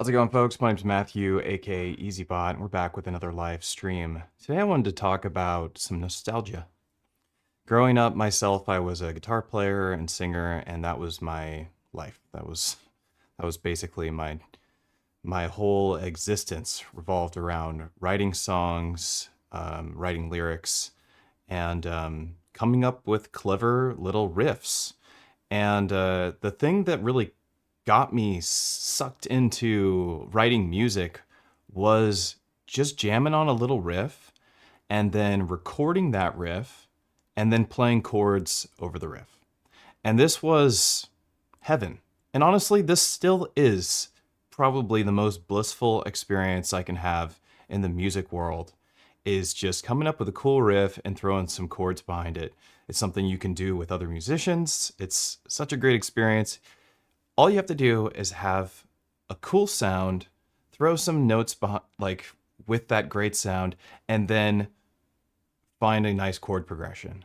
How's it going, folks? My name's Matthew, aka EZBOT, and we're back with another live stream. Today I wanted to talk about some nostalgia. Growing up myself, I was a guitar player and singer, and that was my life. That was basically my whole existence revolved around writing songs, writing lyrics, and coming up with clever little riffs. And the thing that really got me sucked into writing music was just jamming on a little riff and then recording that riff and then playing chords over the riff. And this was heaven. And honestly, this still is probably the most blissful experience I can have in the music world, is just coming up with a cool riff and throwing some chords behind it. It's something you can do with other musicians. It's such a great experience. All you have to do is have a cool sound, throw some notes behind, like with that great sound, and then find a nice chord progression.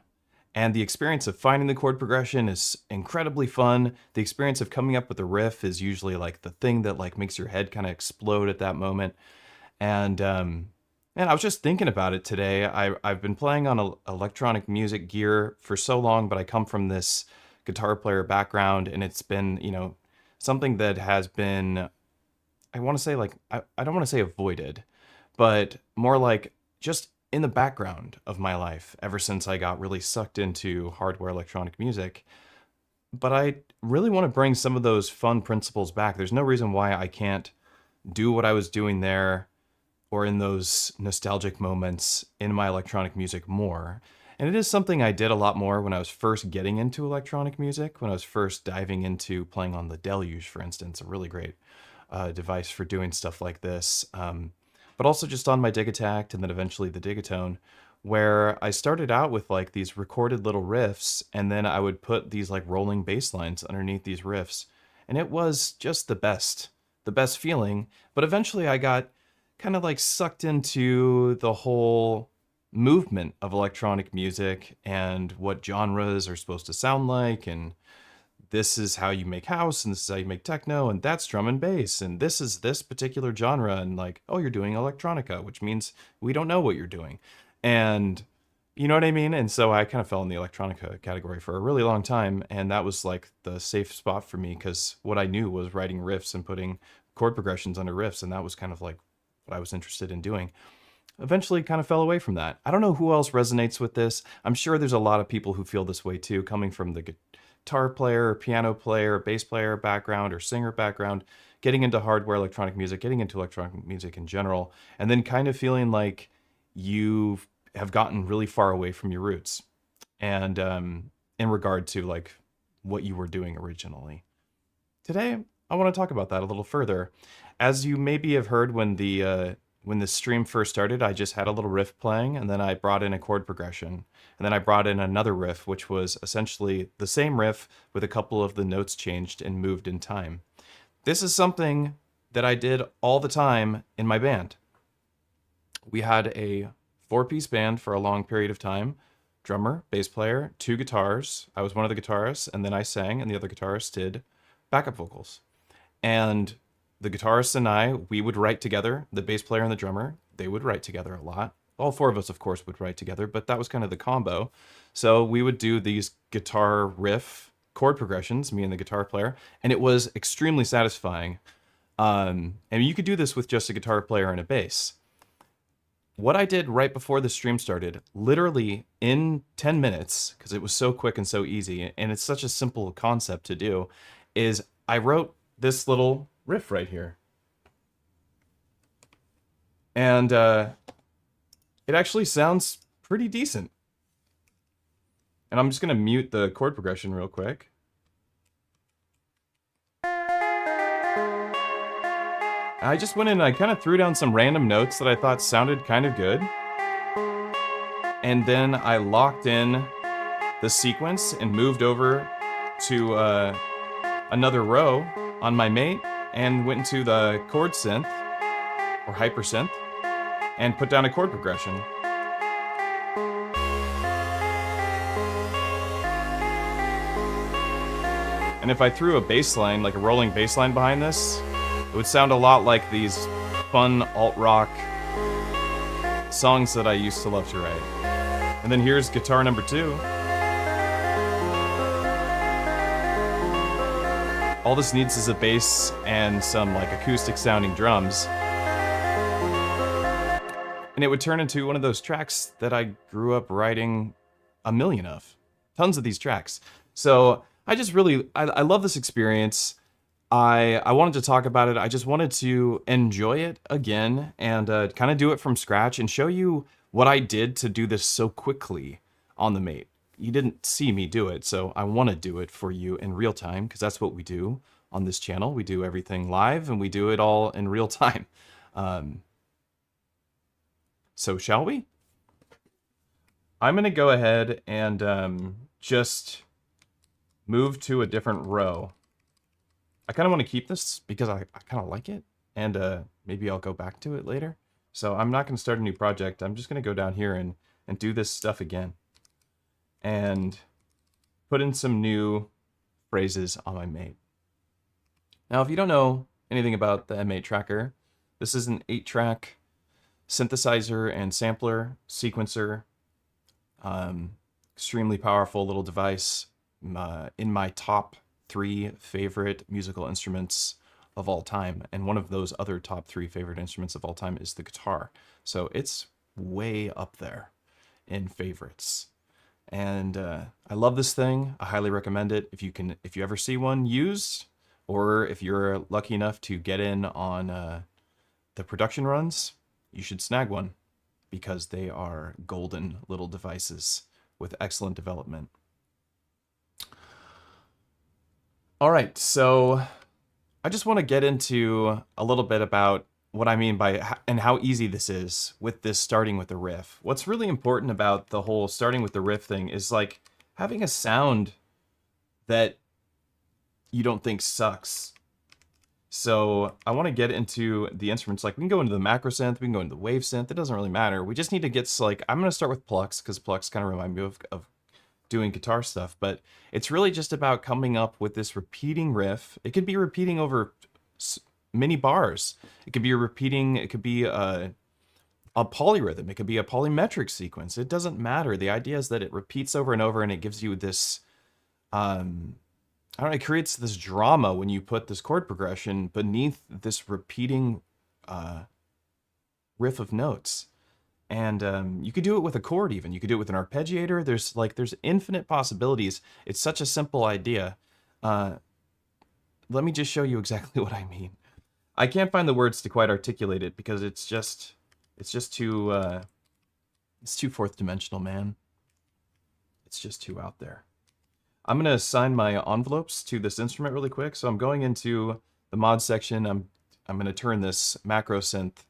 And the experience of finding the chord progression is incredibly fun. The experience of coming up with a riff is usually like the thing that like makes your head kind of explode at that moment. And I was just thinking about it today. I've been playing on electronic music gear for so long, but I come from this guitar player background, and it's been, something that has been, I want to say like, I don't want to say avoided, but more like just in the background of my life ever since I got really sucked into hardware electronic music. But I really want to bring some of those fun principles back. There's no reason why I can't do what I was doing there or in those nostalgic moments in my electronic music more. And it is something I did a lot more when I was first getting into electronic music, when I was first diving into playing on the Deluge, for instance, a really great device for doing stuff like this. But also just on my Digitact and then eventually the Digatone, where I started out with like these recorded little riffs, and then I would put these like rolling bass lines underneath these riffs. And it was just the best feeling. But eventually I got kind of like sucked into the whole movement of electronic music and what genres are supposed to sound like, and this is how you make house, and this is how you make techno, and that's drum and bass, and this is this particular genre, and like, oh, you're doing electronica, which means we don't know what you're doing, and you know what I mean? And so I kind of fell in the electronica category for a really long time, and that was like the safe spot for me, because what I knew was writing riffs and putting chord progressions under riffs, and that was kind of like what I was interested in doing. Eventually kind of fell away from that. I don't know who else resonates with this. I'm sure there's a lot of people who feel this way too, coming from the guitar player, or piano player, or bass player background, or singer background, getting into hardware electronic music, getting into electronic music in general, and then kind of feeling like you have gotten really far away from your roots, and in regard to like what you were doing originally. Today, I want to talk about that a little further. As you maybe have heard when the stream first started, I just had a little riff playing, and then I brought in a chord progression. And then I brought in another riff, which was essentially the same riff with a couple of the notes changed and moved in time. This is something that I did all the time in my band. We had a 4-piece band for a long period of time. Drummer, bass player, 2 guitars. I was one of the guitarists, and then I sang, and the other guitarist did backup vocals. And the guitarist and I, we would write together. The bass player and the drummer, they would write together a lot. All 4 of us, of course, would write together, but that was kind of the combo. So we would do these guitar riff chord progressions, me and the guitar player, and it was extremely satisfying. And you could do this with just a guitar player and a bass. What I did right before the stream started, literally in 10 minutes, because it was so quick and so easy, and it's such a simple concept to do, is I wrote this little riff right here. And it actually sounds pretty decent. And I'm just going to mute the chord progression real quick. I just went in and I kind of threw down some random notes that I thought sounded kind of good. And then I locked in the sequence and moved over to another row on my mate, and went into the chord synth, or hypersynth, and put down a chord progression. And if I threw a bass line, like a rolling bass line behind this, it would sound a lot like these fun alt-rock songs that I used to love to write. And then here's guitar number 2. All this needs is a bass and some like acoustic sounding drums. And it would turn into one of those tracks that I grew up writing a million of. Tons of these tracks. So I just really, I love this experience. I wanted to talk about it. I just wanted to enjoy it again and kind of do it from scratch and show you what I did to do this so quickly on the Mate. You didn't see me do it, so I want to do it for you in real time, because that's what we do on this channel. We do everything live, and we do it all in real time. So shall we? I'm going to go ahead and just move to a different row. I kind of want to keep this because I kind of like it, and maybe I'll go back to it later. So I'm not going to start a new project. I'm just going to go down here and do this stuff again. And put in some new phrases on my Mate. Now, if you don't know anything about the M8 tracker, this is an 8-track synthesizer and sampler sequencer. Extremely powerful little device. In my top 3 favorite musical instruments of all time. And one of those other top 3 favorite instruments of all time is the guitar. So it's way up there in favorites. And I love this thing. I highly recommend it. If you ever see one used, or if you're lucky enough to get in on the production runs, you should snag one, because they are golden little devices with excellent development. All right, so I just want to get into a little bit about what I mean by and how easy this is with this starting with the riff. What's really important about the whole starting with the riff thing is like having a sound that you don't think sucks. So I want to get into the instruments. Like we can go into the macro synth, we can go into the wave synth. It doesn't really matter. We just need to get like, I'm going to start with plucks because plucks kind of remind me of doing guitar stuff, but it's really just about coming up with this repeating riff. It could be repeating over many bars. It could be repeating, it could be a polyrhythm. It could be a polymetric sequence. It doesn't matter. The idea is that it repeats over and over, and it gives you this, I don't know, it creates this drama when you put this chord progression beneath this repeating riff of notes. And you could do it with a chord even. You could do it with an arpeggiator. There's infinite possibilities. It's such a simple idea. Let me just show you exactly what I mean. I can't find the words to quite articulate it because it's just too it's too fourth dimensional, man. It's just too out there. I'm gonna assign my envelopes to this instrument really quick. So I'm going into the mod section. I'm gonna turn this macro synth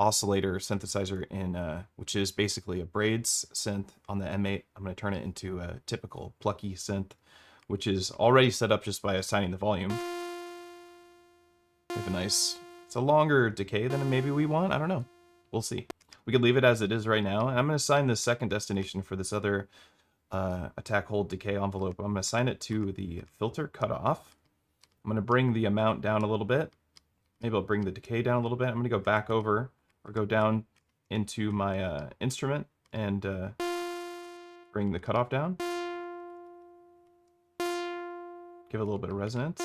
oscillator synthesizer in, which is basically a braids synth on the M8. I'm going to turn it into a typical plucky synth, which is already set up just by assigning the volume. We have a nice, it's a longer decay than maybe we want. I don't know. We'll see. We could leave it as it is right now. And I'm going to assign the second destination for this other attack, hold, decay envelope. I'm going to assign it to the filter cutoff. I'm going to bring the amount down a little bit. Maybe I'll bring the decay down a little bit. I'm going to go back over or go down into my instrument and bring the cutoff down. Give it a little bit of resonance.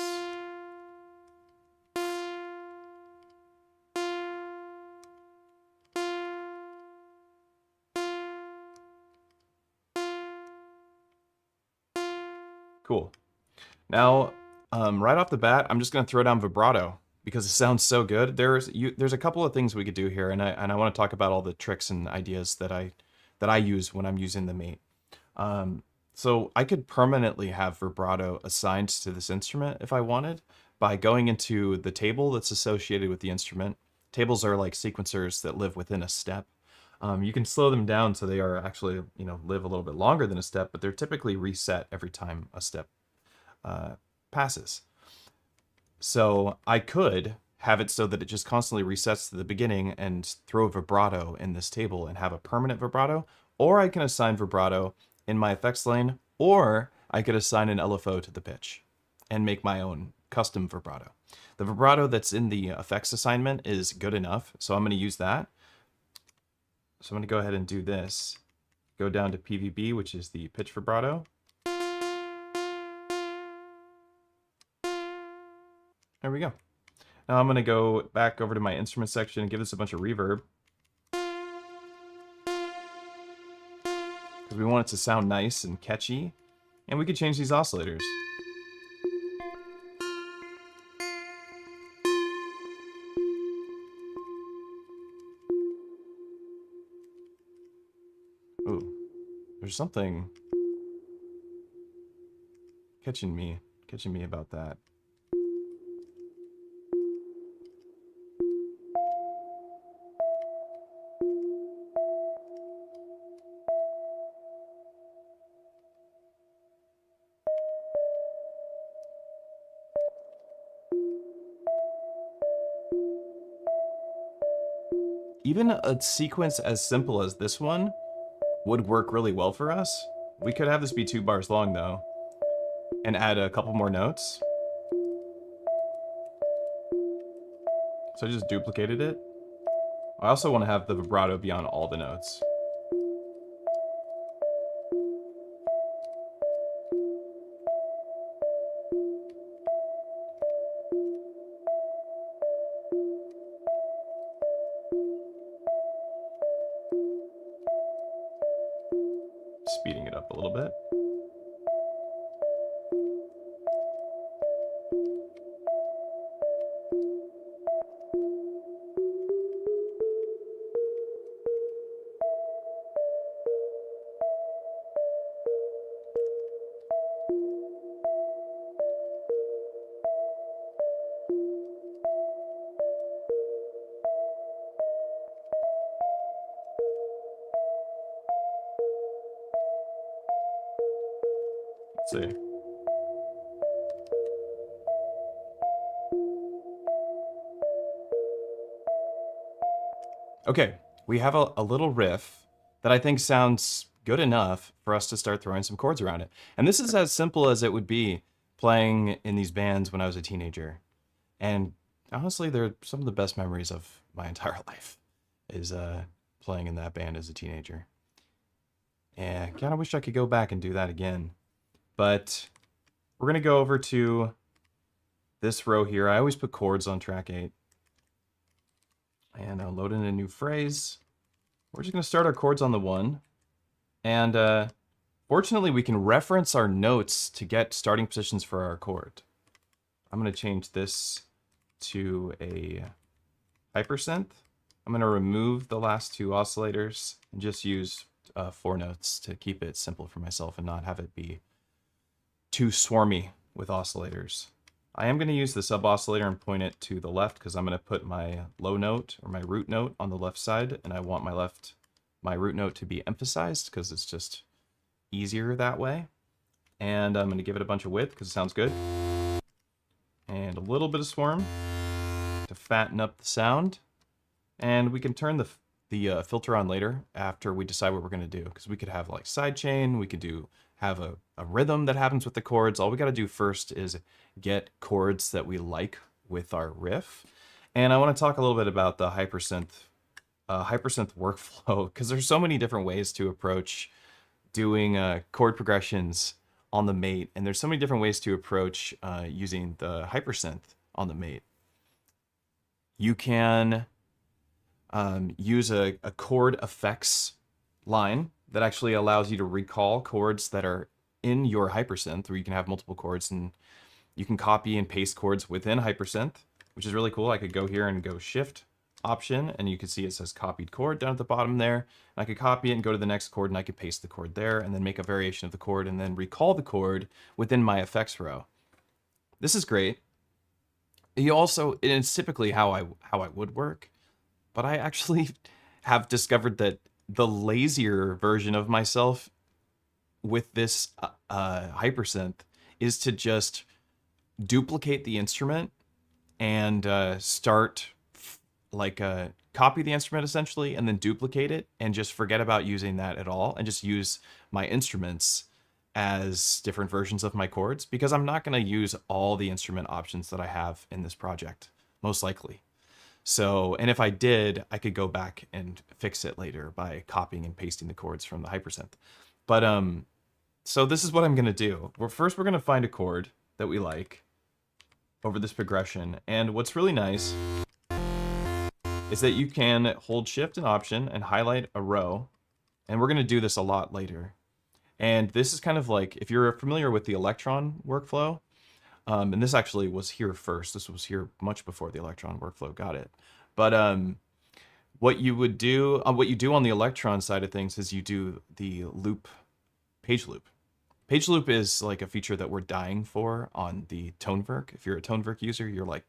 Cool. Now, right off the bat, I'm just going to throw down vibrato, because it sounds so good. There's a couple of things we could do here, and I want to talk about all the tricks and ideas that I use when I'm using the Mate. So I could permanently have vibrato assigned to this instrument if I wanted by going into the table that's associated with the instrument. Tables are like sequencers that live within a step. You can slow them down so they are actually, live a little bit longer than a step, but they're typically reset every time a step passes. So I could have it so that it just constantly resets to the beginning and throw vibrato in this table and have a permanent vibrato, or I can assign vibrato in my effects lane, or I could assign an LFO to the pitch and make my own custom vibrato. The vibrato that's in the effects assignment is good enough, so I'm going to use that. So I'm going to go ahead and do this. Go down to PVB, which is the pitch vibrato. There we go. Now I'm going to go back over to my instrument section and give this a bunch of reverb, because we want it to sound nice and catchy. And we could change these oscillators. Ooh, there's something catching me about that. Even a sequence as simple as this one would work really well for us. We could have this be 2 bars long though, and add a couple more notes. So I just duplicated it. I also want to have the vibrato be on all the notes. Speeding it up a little bit. Let's see. Okay, we have a little riff that I think sounds good enough for us to start throwing some chords around it. And this is as simple as it would be playing in these bands when I was a teenager. And honestly, they're some of the best memories of my entire life, is playing in that band as a teenager. And I kind of wish I could go back and do that again. But we're going to go over to this row here. I always put chords on track 8. And I'll load in a new phrase. We're just going to start our chords on the 1. And fortunately, we can reference our notes to get starting positions for our chord. I'm going to change this to a hypersynth. I'm going to remove the last 2 oscillators and just use 4 notes to keep it simple for myself and not have it be too swarmy with oscillators. I am going to use the sub oscillator and point it to the left because I'm going to put my low note or my root note on the left side, and I want my root note to be emphasized because it's just easier that way. And I'm going to give it a bunch of width because it sounds good. And a little bit of swarm to fatten up the sound. And we can turn the filter on later after we decide what we're going to do, because we could have like sidechain, we could have a rhythm that happens with the chords. All we got to do first is get chords that we like with our riff. And I want to talk a little bit about the hypersynth workflow, because there's so many different ways to approach doing chord progressions on the mate, and there's so many different ways to approach using the hypersynth on the mate. You can use a chord effects line that actually allows you to recall chords that are in your hypersynth, where you can have multiple chords, and you can copy and paste chords within hypersynth, which is really cool. I could go here and go Shift Option, and you can see it says copied chord down at the bottom there. And I could copy it and go to the next chord, and I could paste the chord there, and then make a variation of the chord, and then recall the chord within my effects row. This is great. It's typically how I would work, but I actually have discovered that the lazier version of myself with this hypersynth is to just duplicate the instrument and start copy the instrument essentially, and then duplicate it and just forget about using that at all and just use my instruments as different versions of my chords because I'm not going to use all the instrument options that I have in this project, most likely. So, and if I did, I could go back and fix it later by copying and pasting the chords from the hypersynth. But so this is what I'm going to do. First, we're going to find a chord that we like over this progression. And what's really nice is that you can hold Shift and Option and highlight a row. And we're going to do this a lot later. And this is kind of like, if you're familiar with the Electron workflow, and this actually was here first. This was here much before the Electron workflow got it. But what you do on the Electron side of things is you do the loop, page loop. Page loop is like a feature that we're dying for on the ToneVerk. If you're a ToneVerk user, you're like,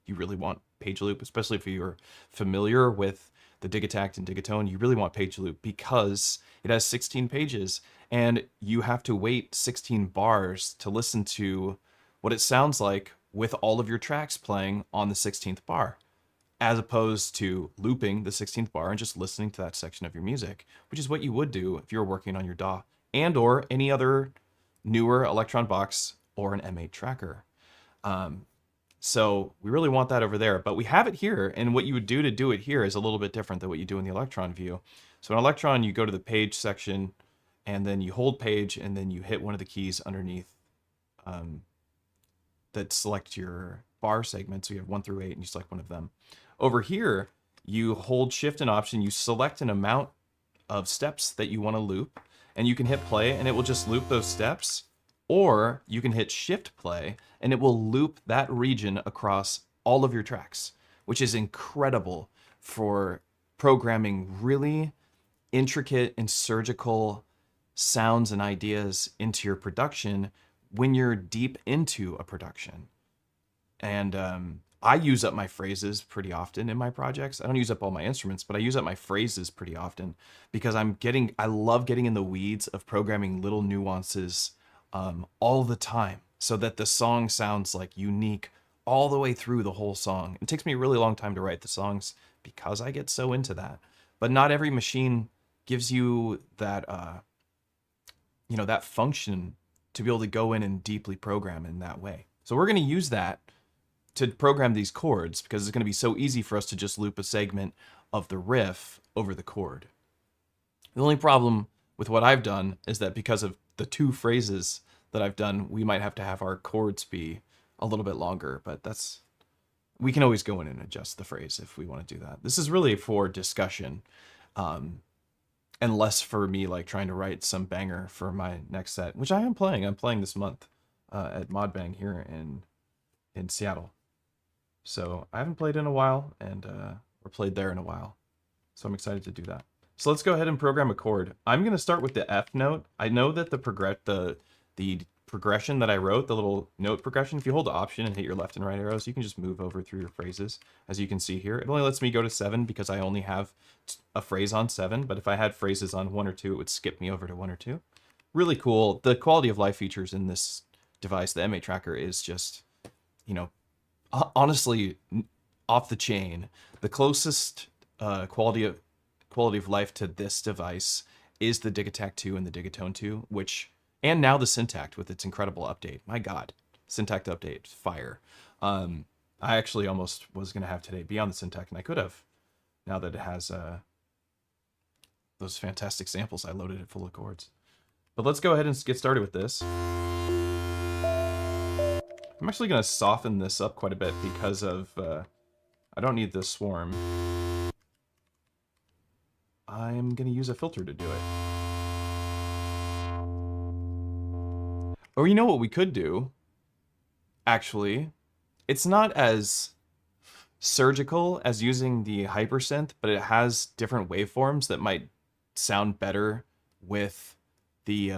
you really want page loop, especially if you're familiar with the Digitact and Digatone, you really want page loop because it has 16 pages and you have to wait 16 bars to listen to what it sounds like with all of your tracks playing on the 16th bar, as opposed to looping the 16th bar and just listening to that section of your music, which is what you would do if you were working on your DAW and or any other newer Electron box or an M8 tracker. So we really want that over there, but we have it here, and what you would do to do it here is a little bit different than what you do in the Electron view. So in Electron, you go to the page section, and then you hold page, and then you hit one of the keys underneath that select your bar segment. So you have 1 through 8, and you select one of them. Over here, you hold Shift and Option, you select an amount of steps that you want to loop, and you can hit play, and it will just loop those steps. Or you can hit Shift play and it will loop that region across all of your tracks, which is incredible for programming really intricate and surgical sounds and ideas into your production when you're deep into a production. And I use up my phrases pretty often in my projects. I don't use up all my instruments, but I use up my phrases pretty often because I love getting in the weeds of programming little nuances all the time so that the song sounds like unique all the way through the whole song. It takes me a really long time to write the songs because I get so into that. But not every machine gives you that, that function to be able to go in and deeply program in that way. So we're going to use that to program these chords because it's going to be so easy for us to just loop a segment of the riff over the chord. The only problem with what I've done is that because of the 2 phrases that I've done, we might have to have our chords be a little bit longer, but we can always go in and adjust the phrase if we want to do that. This is really for discussion, and less for me like trying to write some banger for my next set, which I am playing. I'm playing this month at Modbang here in Seattle. So I haven't played in a while, and or played there in a while. So I'm excited to do that. So let's go ahead and program a chord. I'm going to start with the F note. I know that the progression that I wrote, the little note progression, if you hold the Option and hit your left and right arrows, you can just move over through your phrases, as you can see here. It only lets me go to 7 because I only have a phrase on 7, but if I had phrases on 1 or 2, it would skip me over to 1 or 2. Really cool. The quality of life features in this device, the M8 tracker, is just, honestly, off the chain. The closest quality of life to this device is the Digitact 2 and the Digatone 2, and now the Syntact with its incredible update. My God, Syntact update, fire. I actually almost was going to have today be on the Syntact, and I could have, now that it has those fantastic samples. I loaded it full of chords. But let's go ahead and get started with this. I'm actually going to soften this up quite a bit because of, I don't need the swarm. I'm going to use a filter to do it. Or you know what we could do? Actually, it's not as surgical as using the hypersynth, but it has different waveforms that might sound better with the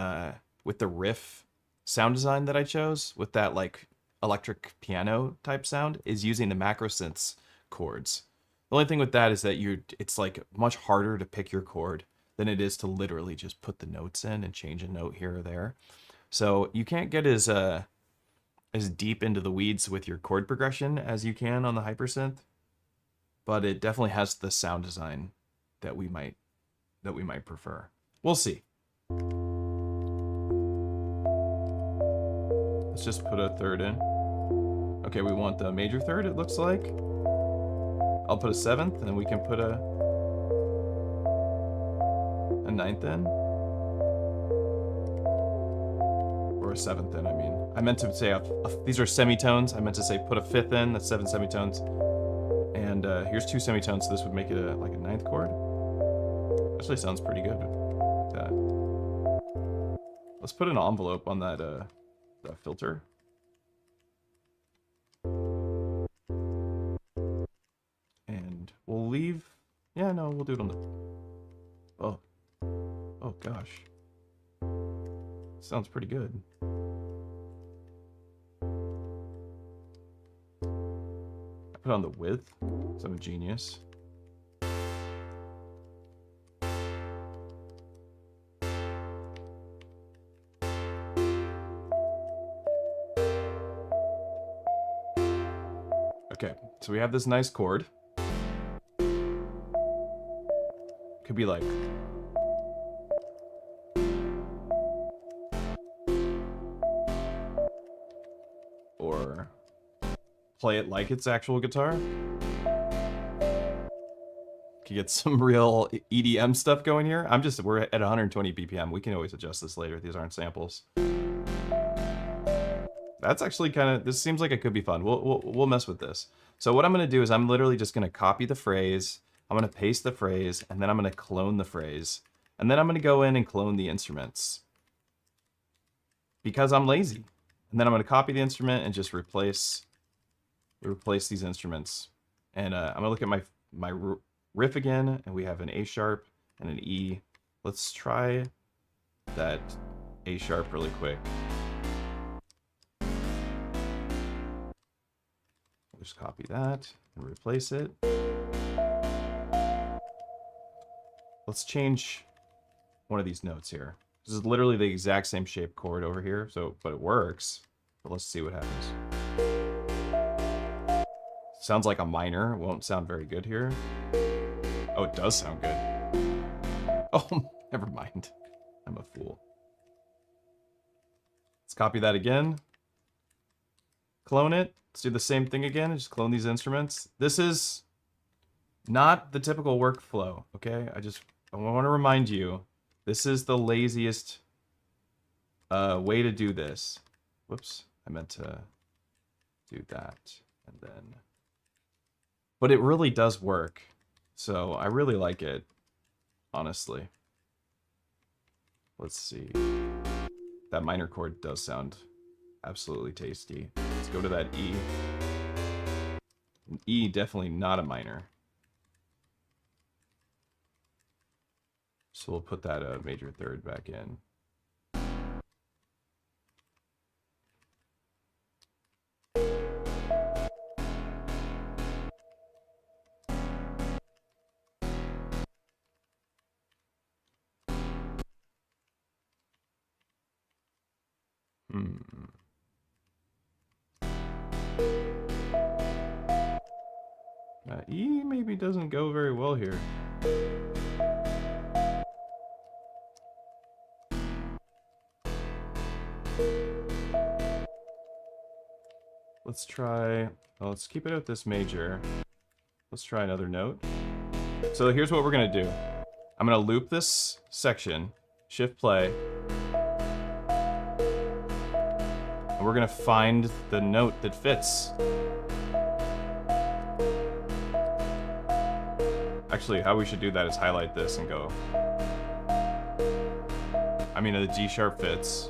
riff sound design that I chose, with that like electric piano type sound, is using the macrosynths chords. The only thing with that is that it's like much harder to pick your chord than it is to literally just put the notes in and change a note here or there. So you can't get as deep into the weeds with your chord progression as you can on the hypersynth, but it definitely has the sound design that we might prefer. We'll see. let's just put a third in. Okay, we want the major third, it looks like. I'll put a 7th, and then we can put a 9th in. Or a 7th in, I mean. I meant to say, these are semitones. I meant to say put a 5th in, that's 7 semitones. And here's 2 semitones, so this would make it like a 9th chord. Actually sounds pretty good like that. Let's put an envelope on that filter. And we'll leave, yeah, no, we'll do it on the, oh gosh. Sounds pretty good. I put on the width, so I'm a genius. Okay, so we have this nice chord. Could be like or play it like it's actual guitar. Could get some real EDM stuff going here. We're at 120 BPM. We can always adjust this later. These aren't samples. That's actually this seems like it could be fun. We'll mess with this. So what I'm gonna do is I'm literally just gonna copy the phrase, I'm gonna paste the phrase, and then I'm gonna clone the phrase. And then I'm gonna go in and clone the instruments. Because I'm lazy. And then I'm gonna copy the instrument and just replace these instruments. And I'm gonna look at my riff again, and we have an A sharp and an E. Let's try that A sharp really quick. Just copy that and replace it. Let's change one of these notes here. This is literally the exact same shape chord over here, but it works. But let's see what happens. Sounds like a minor. It won't sound very good here. Oh, it does sound good. Oh, never mind. I'm a fool. Let's copy that again. Clone it. Let's do the same thing again and just clone these instruments. This is not the typical workflow, okay? I want to remind you, this is the laziest way to do this. Whoops, I meant to do that and then. But it really does work. So I really like it, honestly. Let's see. That minor chord does sound absolutely tasty. Let's go to that E. An E, definitely not a minor. So we'll put that major third back in. E maybe doesn't go very well here. Let's try, well, let's keep it at this major. Let's try another note. So here's what we're gonna do. I'm gonna loop this section, shift play, and we're gonna find the note that fits. Actually, how we should do that is highlight this and go. I mean, the G sharp fits.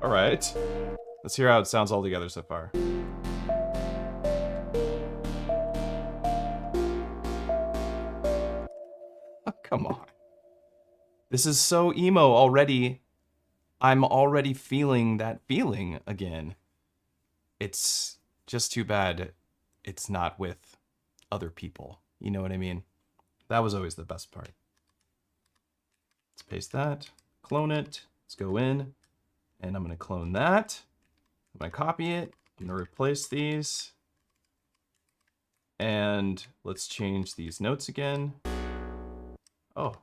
All right. Let's hear how it sounds all together so far. Oh, come on. This is so emo already. I'm already feeling that feeling again. It's just too bad it's not with other people. You know what I mean? That was always the best part. Let's paste that, clone it. Let's go in, and I'm going to clone that. I'm going to copy it. I'm going to replace these. And let's change these notes again. Oh.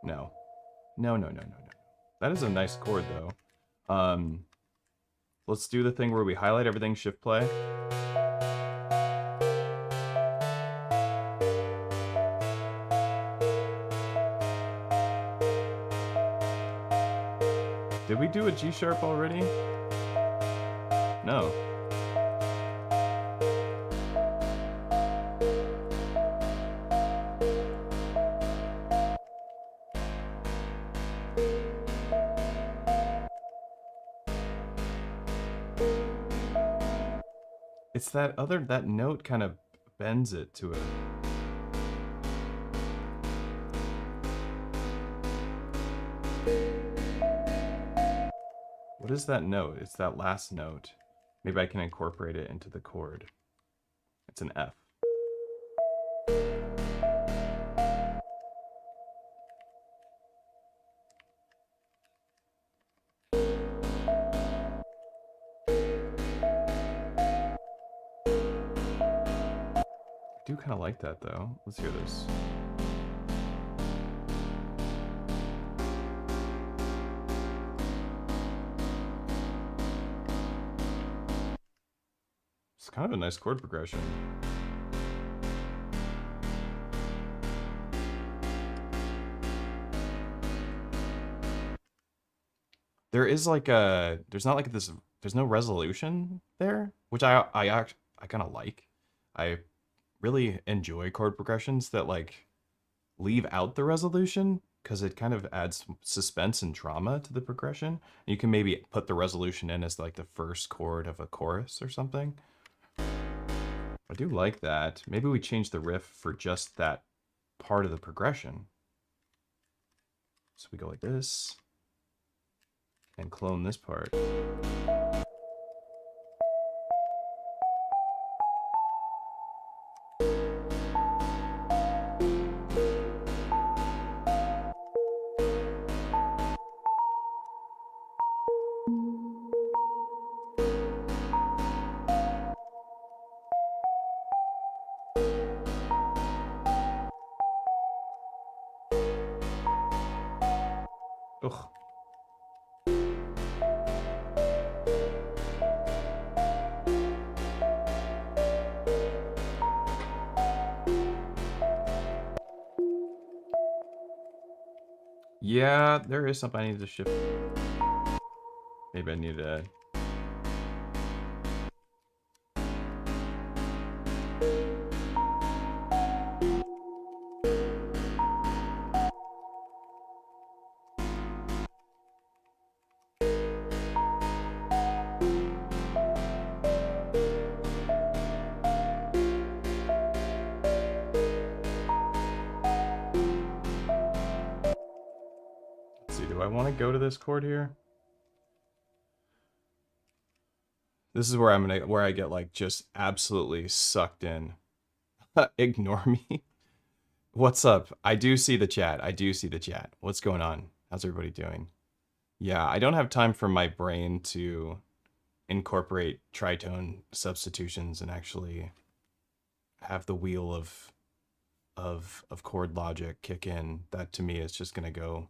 No. No. That is a nice chord though. Let's do the thing where we highlight everything, shift play. Did we do a G sharp already? No. It's that note kind of bends it to it. What is that note? It's that last note. Maybe I can incorporate it into the chord. It's an F. I do kind of like that though. Let's hear this. It's kind of a nice chord progression. There's not like this, there's no resolution there, which I kind of like. I really enjoy chord progressions that like leave out the resolution because it kind of adds suspense and drama to the progression. And you can maybe put the resolution in as like the first chord of a chorus or something. I do like that. Maybe we change the riff for just that part of the progression. So we go like this and clone this part. Ugh. Yeah, there is something I need to shift. Maybe I need to... Do I want to go to this chord here? This is where I get like just absolutely sucked in. Ignore me. What's up? I do see the chat. What's going on? How's everybody doing? Yeah, I don't have time for my brain to incorporate tritone substitutions and actually have the wheel of chord logic kick in. That to me is just gonna go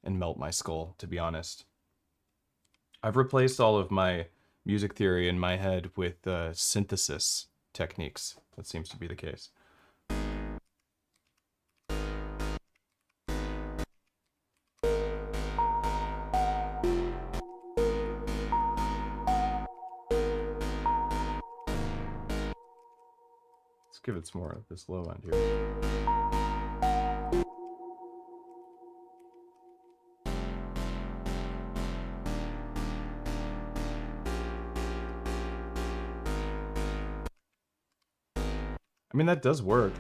and melt my skull, to be honest. I've replaced all of my music theory in my head with synthesis techniques. That seems to be the case. Let's give it some more of this low end here. I mean, that does work.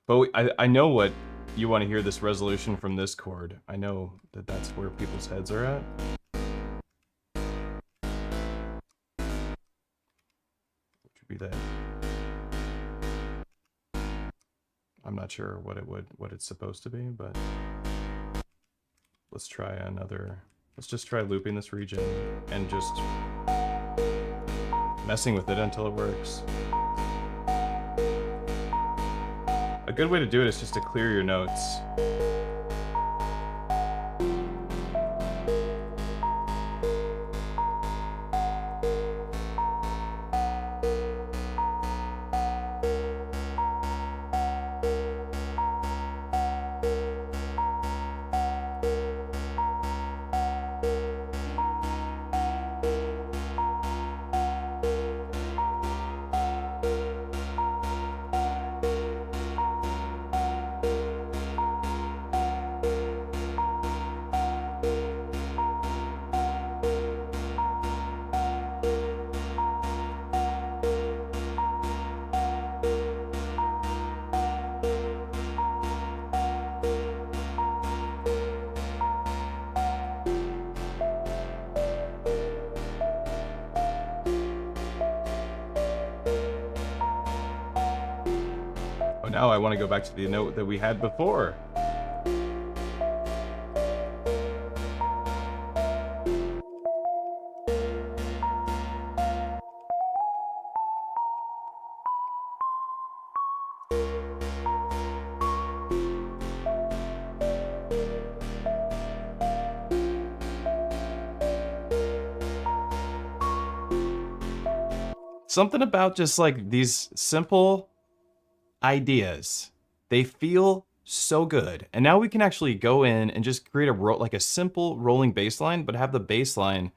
But I know what you want to hear, this resolution from this chord. I know that that's where people's heads are at. Which would be that. I'm not sure what it's supposed to be, but let's try another. Let's just try looping this region and just messing with it until it works. A good way to do it is just to clear your notes. Now I want to go back to the note that we had before. Something about just like these simple ideas, they feel so good. And now we can actually go in and just create like a simple rolling bass line, but have the bass line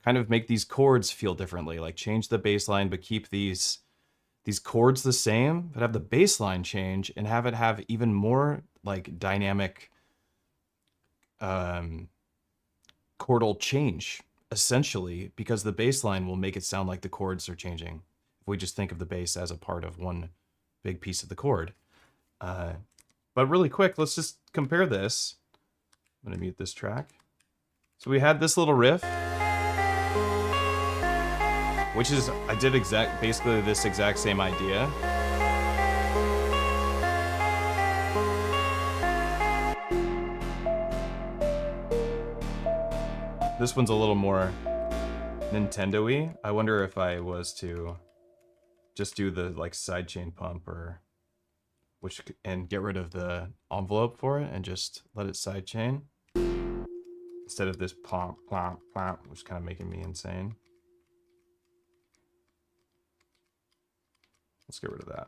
kind of make these chords feel differently, like change the bass line but keep these chords the same, but have the bass line change and have it have even more like dynamic chordal change, essentially, because the bass line will make it sound like the chords are changing if we just think of the bass as a part of one big piece of the chord. But really quick, let's just compare this. I'm gonna mute this track. So we had this little riff, which is, I did basically this exact same idea. This one's a little more Nintendo-y. I wonder if I was to just do the like sidechain pump and get rid of the envelope for it and just let it sidechain instead of this plomp, plomp, plomp, which is kind of making me insane. Let's get rid of that.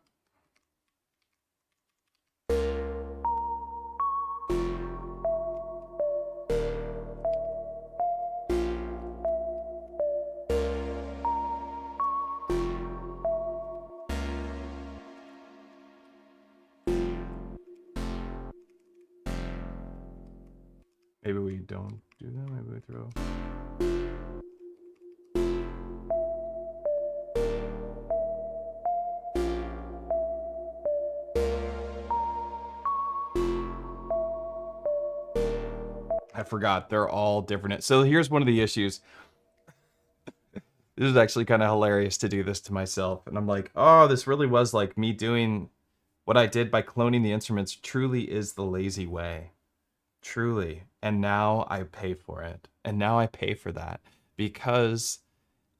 Maybe we don't do that, maybe we throw... I forgot, they're all different. So here's one of the issues. This is actually kind of hilarious to do this to myself. And I'm like, oh, this really was like me doing what I did by cloning the instruments truly is the lazy way. Truly. And now I pay for it. And now I pay for that because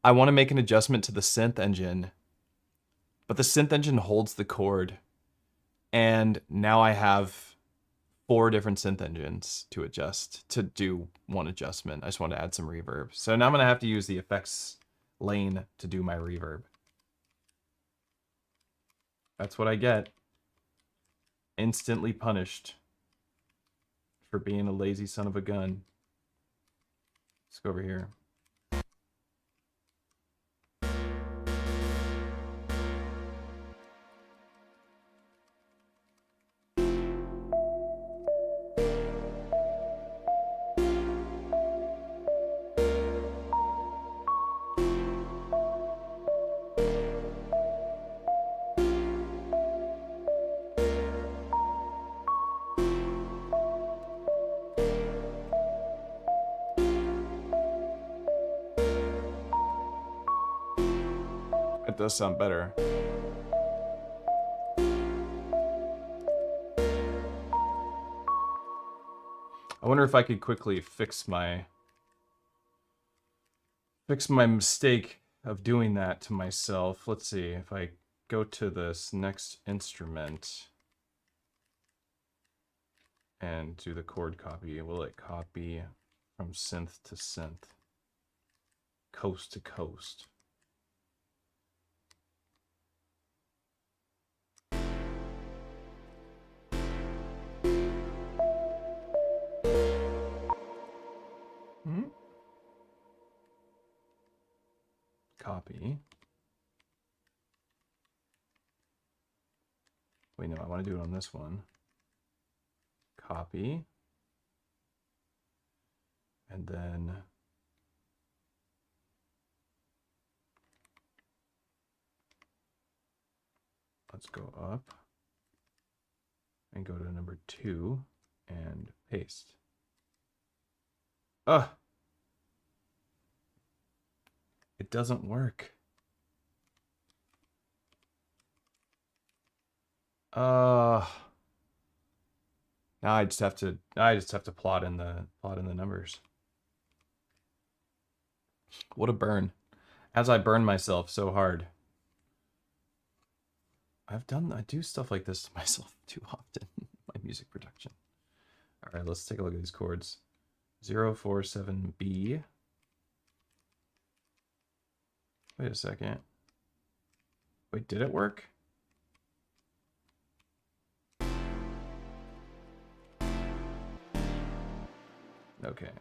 I want to make an adjustment to the synth engine, but the synth engine holds the chord. And now I have 4 different synth engines to adjust to do one adjustment. I just want to add some reverb. So now I'm going to have to use the effects lane to do my reverb. That's what I get. Instantly punished for being a lazy son of a gun. Let's go over here. That does sound better. I wonder if I could quickly fix my mistake of doing that to myself. Let's see if I go to this next instrument and do the chord copy. Will it copy from synth to synth, coast to coast? Copy. Wait, no, I want to do it on this one. Copy. And then let's go up and go to number 2 and paste. Ugh. It doesn't work. Now I just have to plot in the numbers. What a burn. As I burn myself so hard. I do stuff like this to myself too often in my music production. All right, let's take a look at these chords. 047B. Wait a second. Wait, did it work? Okay.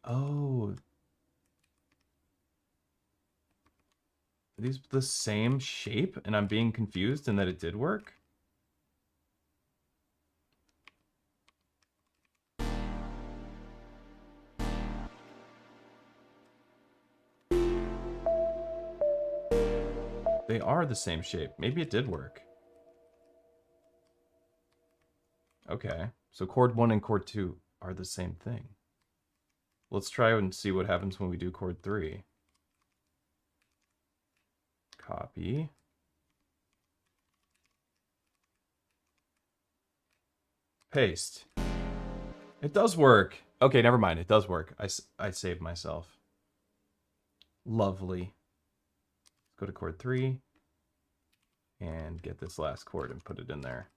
Oh. Are these the same shape and I'm being confused and that it did work? They are the same shape. Maybe it did work. Okay, so chord 1 and chord 2 are the same thing. Let's try and see what happens when we do chord 3. Copy. Paste. It does work. Okay, never mind. It does work. I saved myself. Lovely. Go to chord 3 and get this last chord and put it in there.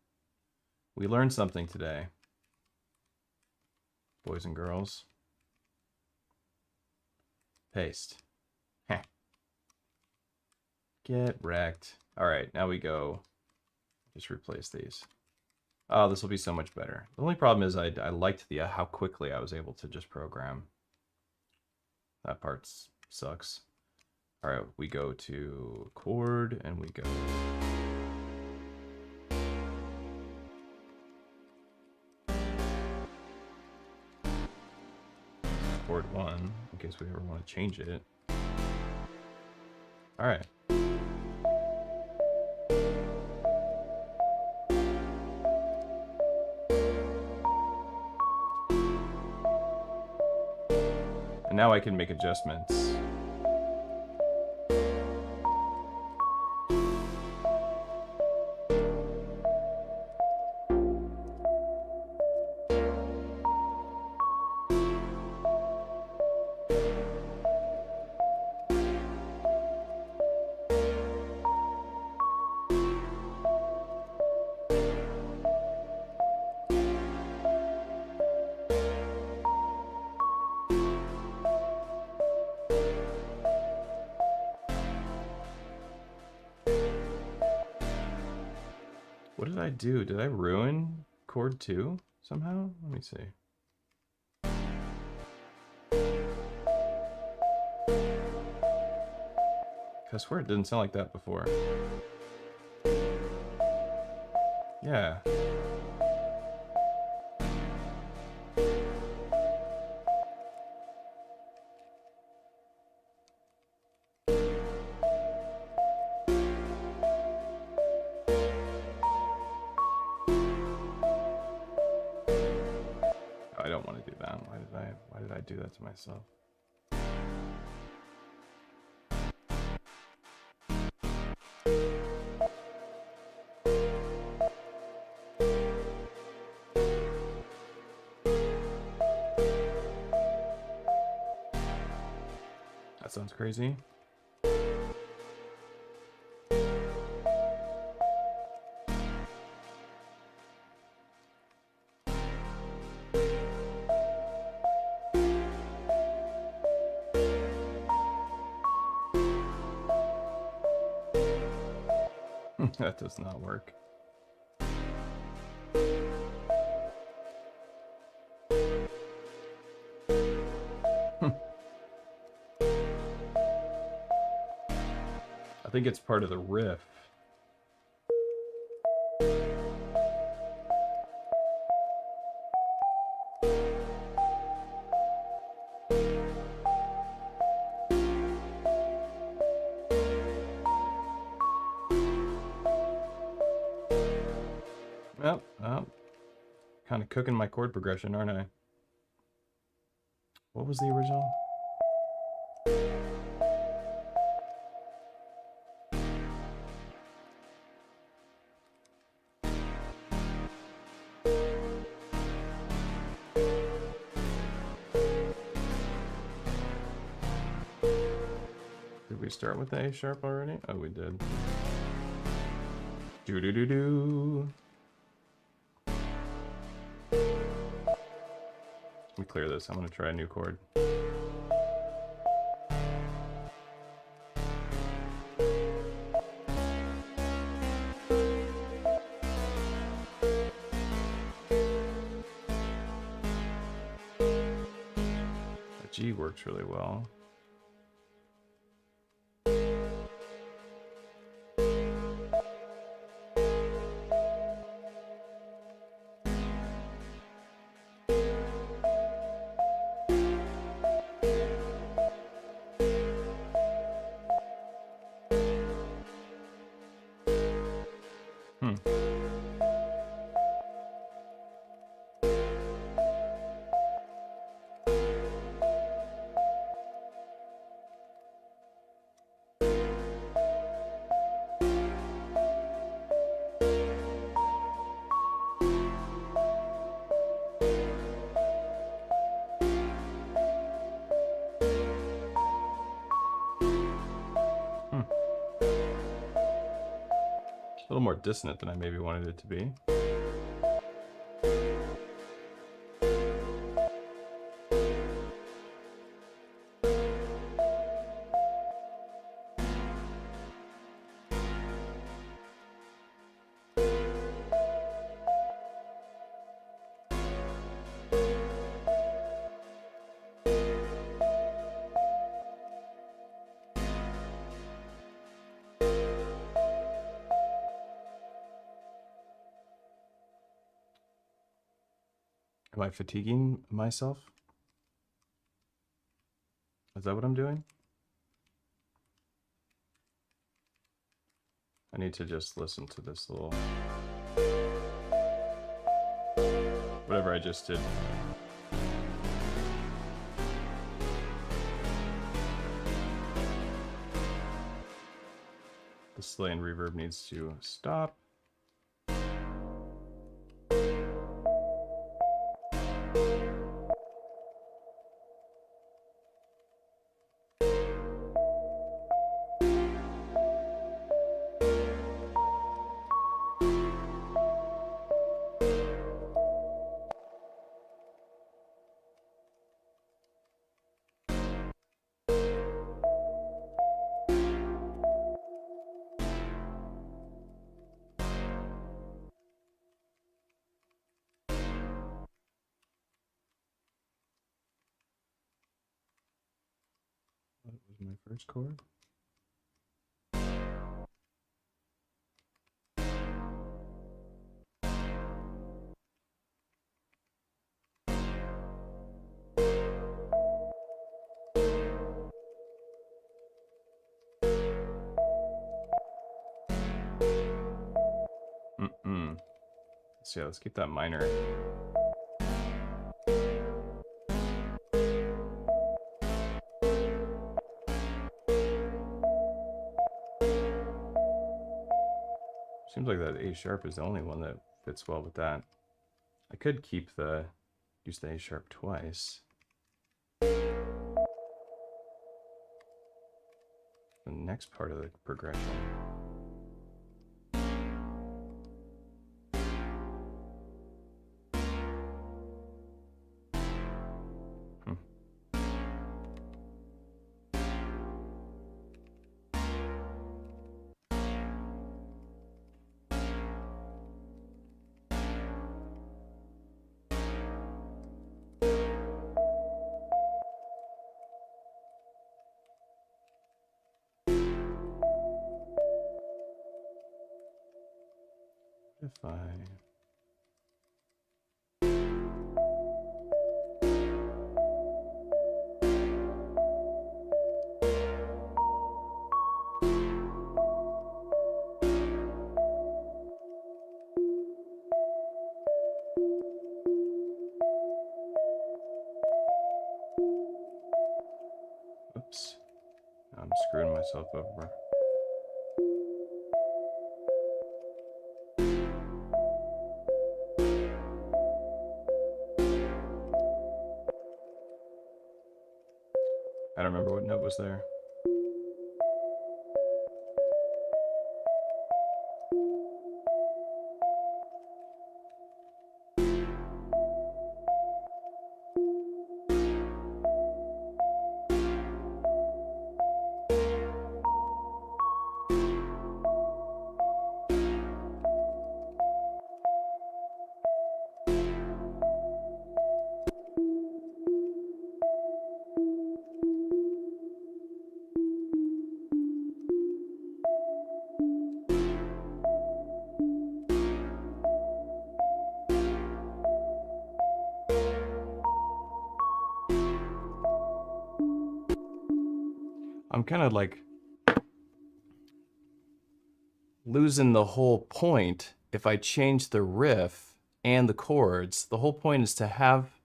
We learned something today, boys and girls. Paste. Heh. Get wrecked. All right, now we go. Just replace these. Oh, this will be so much better. The only problem is I liked the how quickly I was able to just program. That part sucks. All right, we go to chord and we go. Chord 1, in case we ever want to change it. All right. And now I can make adjustments. What did I do? Did I ruin chord 2 somehow? Let me see. I swear it didn't sound like that before. Yeah. I don't want to do that. Why did I do that to myself? That sounds crazy. That does not work. I think it's part of the riff. Oh, kind of cooking my chord progression, aren't I? What was the original? Did we start with the A sharp already? Oh, we did. Do-do-do-do. Let me clear this. I'm going to try a new chord. The G works really well. A little more dissonant than I maybe wanted it to be. Am I fatiguing myself? Is that what I'm doing? I need to just listen to this little... whatever I just did. The delay and reverb needs to stop. What was my first chord? So yeah, let's keep that minor. Seems like that A sharp is the only one that fits well with that. I could keep use the A sharp twice. the next part of the progression. If I oops, I'm screwing myself over. I don't remember what note was there. I'm kind of like losing the whole point if I change the riff and the chords. The whole point is to have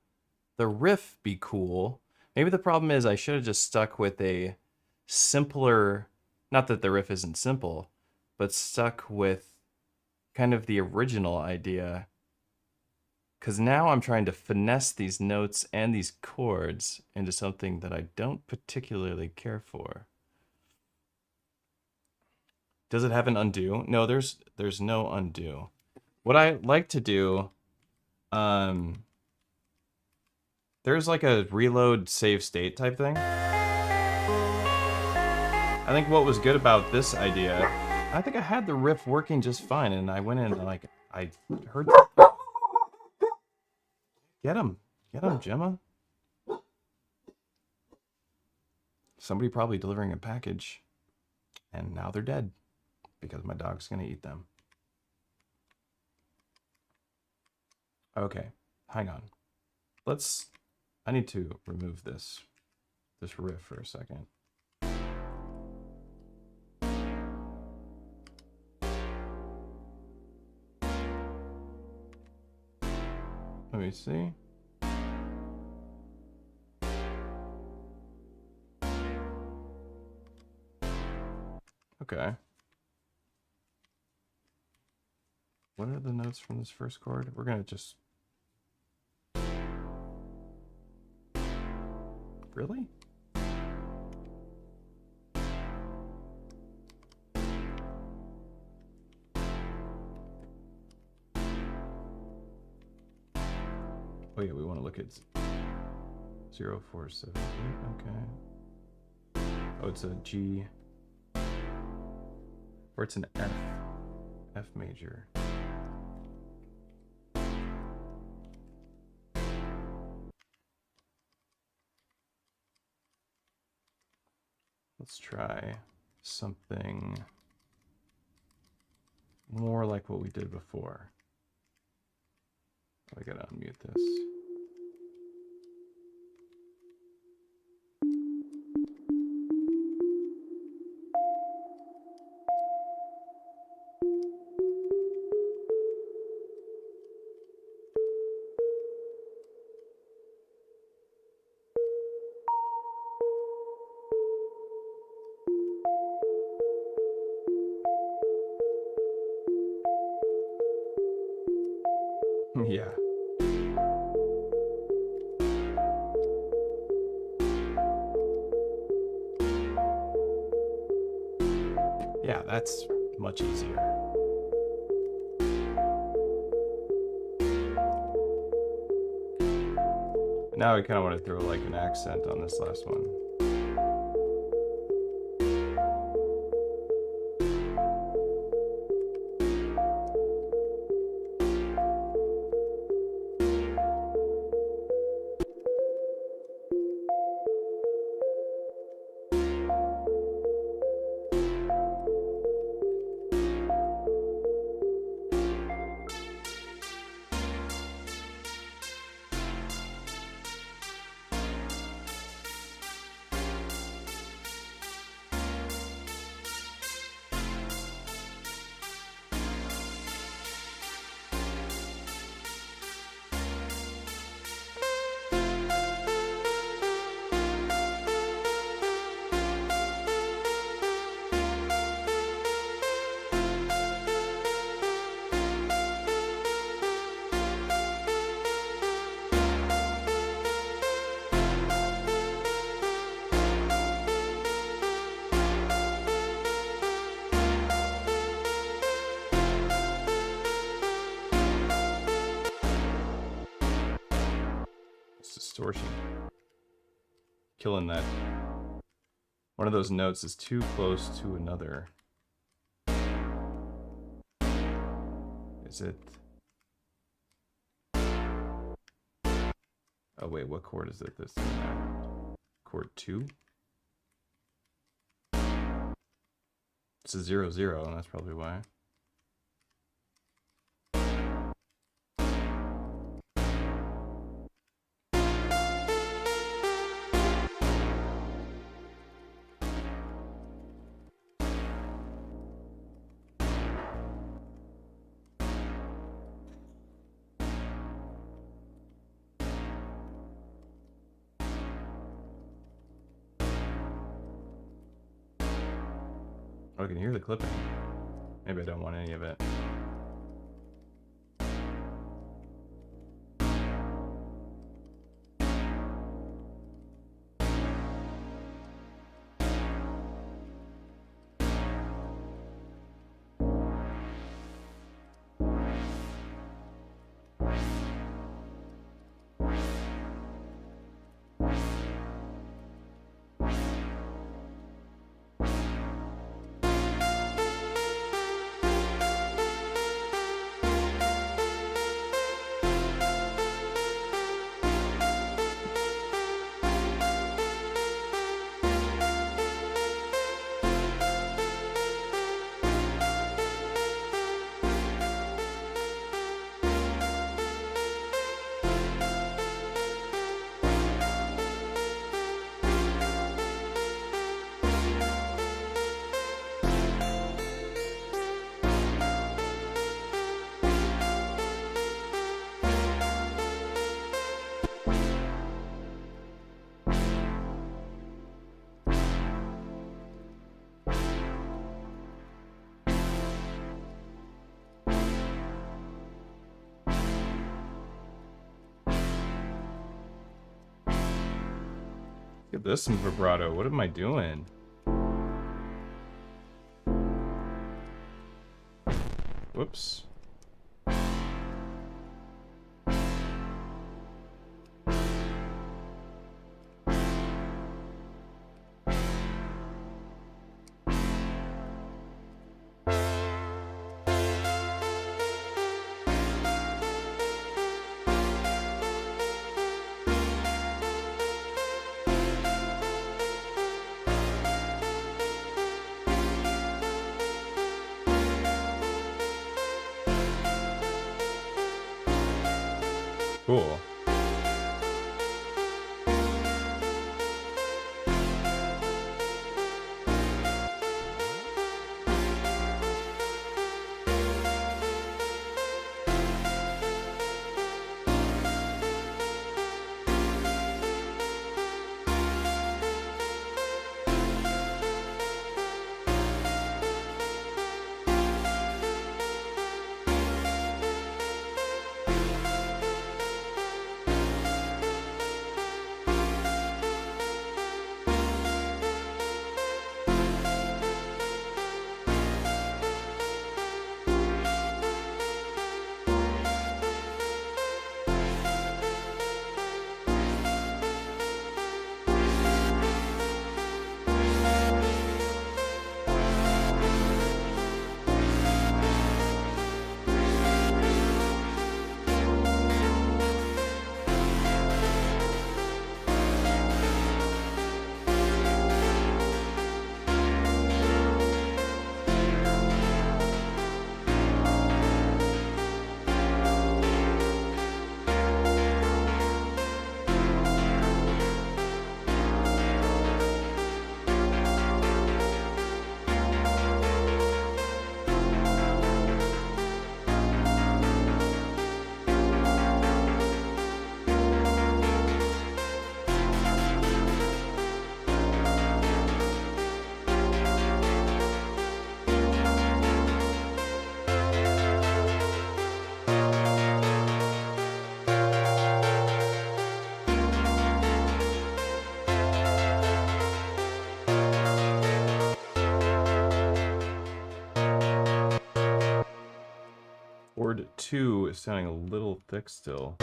the riff be cool. Maybe the problem is I should have just stuck with a simpler, not that the riff isn't simple, but stuck with kind of the original idea. Because now I'm trying to finesse these notes and these chords into something that I don't particularly care for. Does it have an undo? No, there's no undo. What I like to do, there's like a reload save state type thing. I think what was good about this idea, I think I had the riff working just fine, and I went in and like, I heard... Get him, Gemma. Somebody probably delivering a package, and now they're dead because my dog's gonna eat them. Okay, hang on. I need to remove this riff for a second. Let me see. Okay. What are the notes from this first chord? We're gonna just... Really? Oh yeah, we want to look at 0, 4, 7, 8. Okay. Oh, it's a G. Or it's an F. F major. Let's try something more like what we did before. I gotta unmute this. Yeah. Yeah, that's much easier. Now I kind of want to throw like an accent on this last one. Distortion. Killing that. One of those notes is too close to another. Is it? Oh wait, what chord is it? This chord 2? It's a 0-0, and that's probably why. Oh, I can hear the clipping. Maybe I don't want any of it. Give this some vibrato. What am I doing? Whoops. Cool. 2 is sounding a little thick still.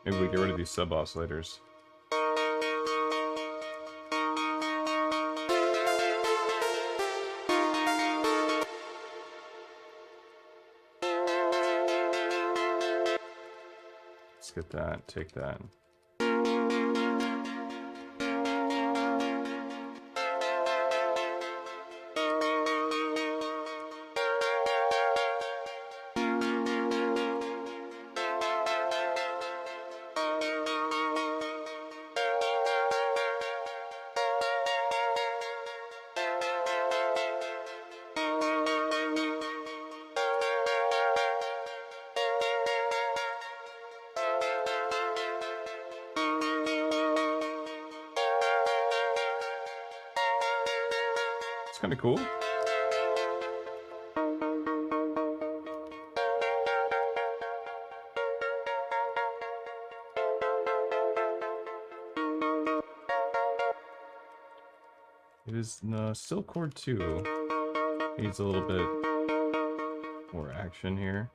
Maybe we get rid of these sub-oscillators. Let's get that, take that. It's kind of cool. It is still chord 2. Needs a little bit more action here.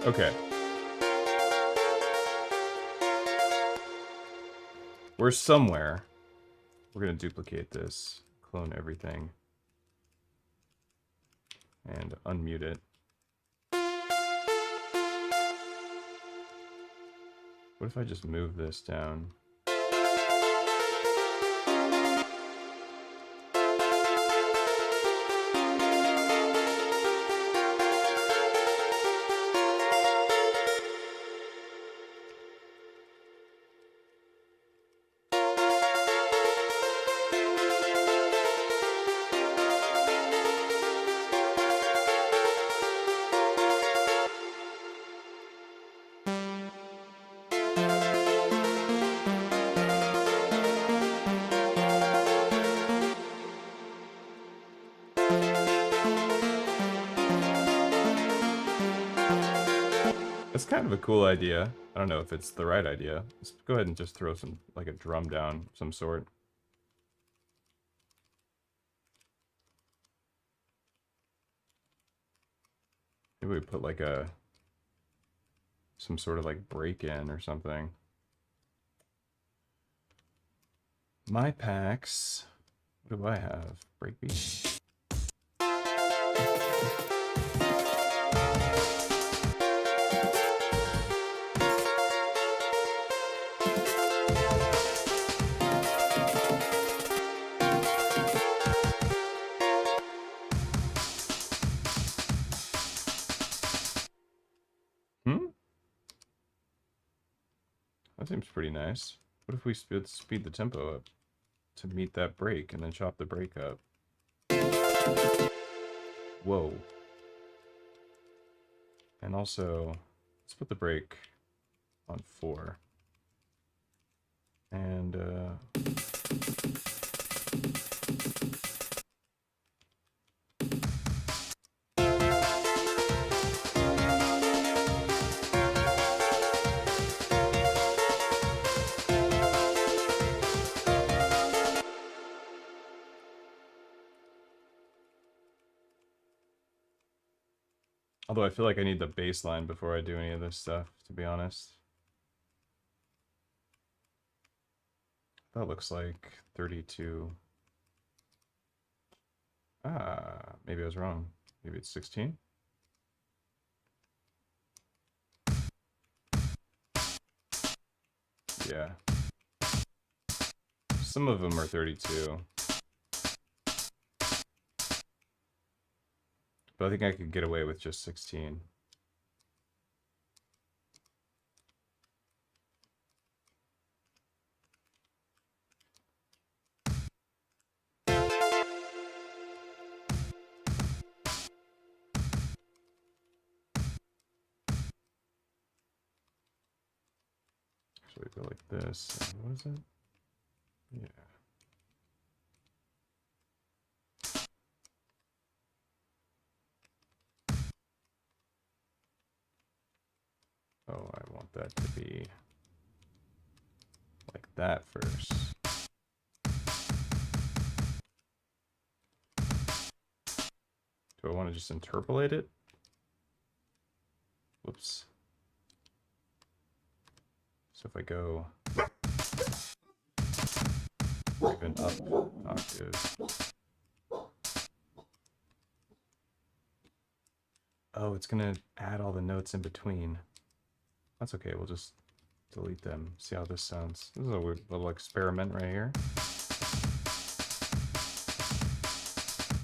Okay. We're somewhere. We're going to duplicate this, clone everything, and unmute it. What if I just move this down? That's kind of a cool idea. I don't know if it's the right idea. Let's go ahead and just throw some, like a drum down of some sort. Maybe we put like some sort of like break in or something. My packs. What do I have? Breakbeat. That seems pretty nice. What if we speed the tempo up to meet that break and then chop the break up? Whoa. And also, let's put the break on 4. And Although I feel like I need the bass line before I do any of this stuff, to be honest. That looks like 32. Ah, maybe I was wrong. Maybe it's 16. Yeah. Some of them are 32. But I think I could get away with just 16. Actually, go like this. What is it? Yeah. Oh, I want that to be like that first. Do I want to just interpolate it? Whoops. So if I go even up octave. Oh, it's gonna add all the notes in between. That's okay, we'll just delete them. See how this sounds. This is a weird little experiment right here.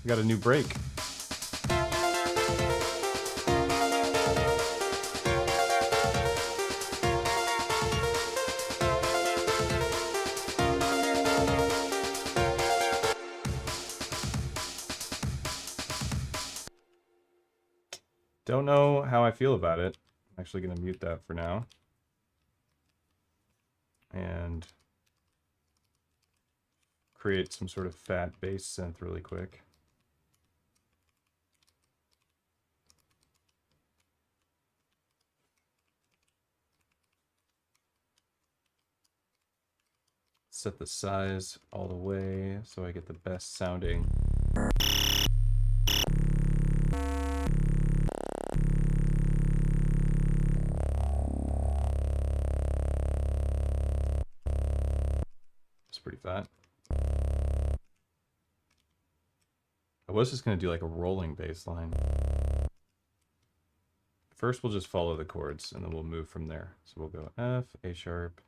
We got a new break. Don't know how I feel about it. I'm actually going to mute that for now. And create some sort of fat bass synth really quick. Set the size all the way so I get the best sounding. It's pretty fat. I was just going to do like a rolling bass line. First we'll just follow the chords and then we'll move from there. So we'll go F, A sharp.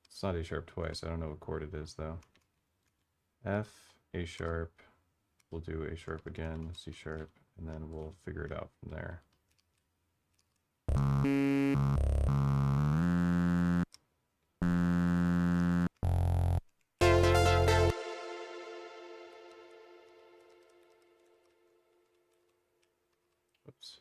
It's not A sharp twice. I don't know what chord it is though. F, A sharp. We'll do A sharp again, C sharp, and then we'll figure it out from there. Oops.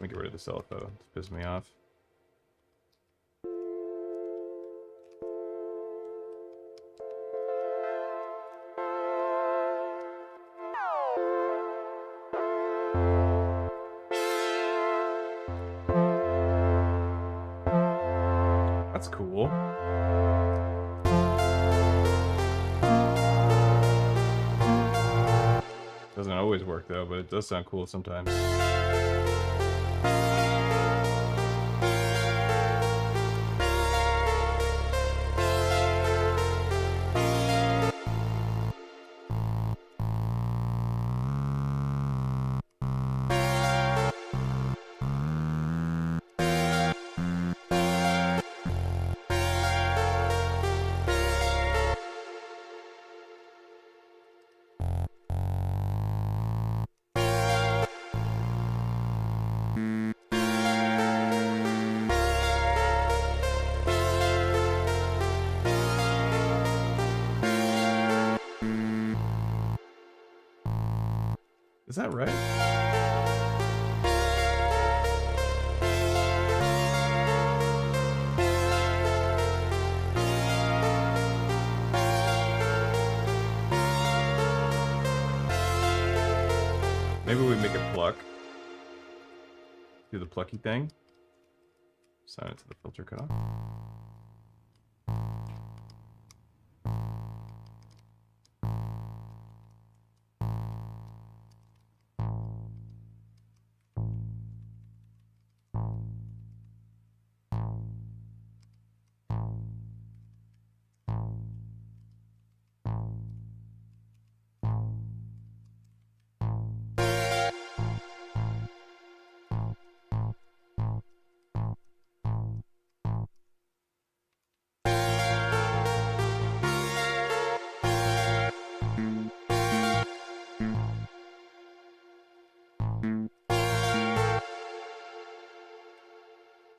Let me get rid of the LFO. It's pissing me off. That's cool. Doesn't always work though, but it does sound cool sometimes. Is that right? Maybe we make a pluck. Do the plucky thing. Sign it to the filter cutoff.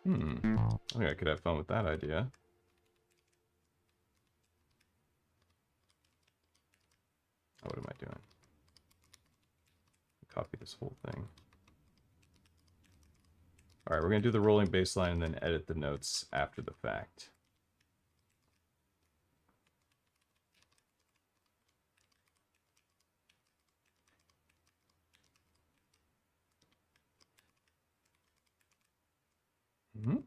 I think I could have fun with that idea. Oh, what am I doing? Copy this whole thing. All right, we're going to do the rolling bass line and then edit the notes after the fact. Mm-hmm.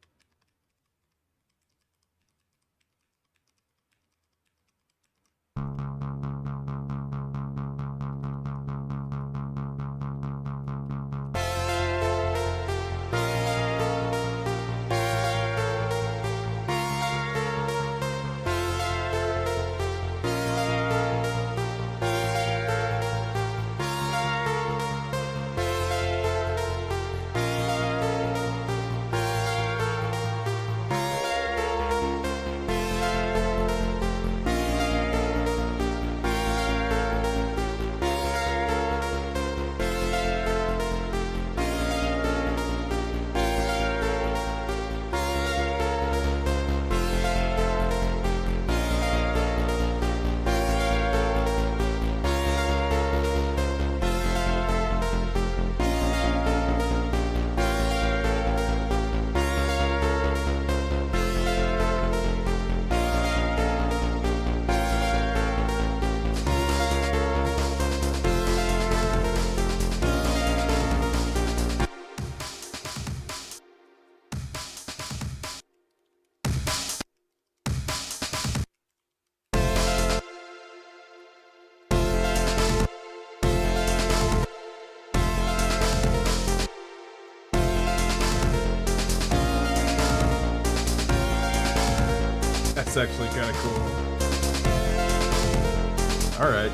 That's actually kind of cool. All right.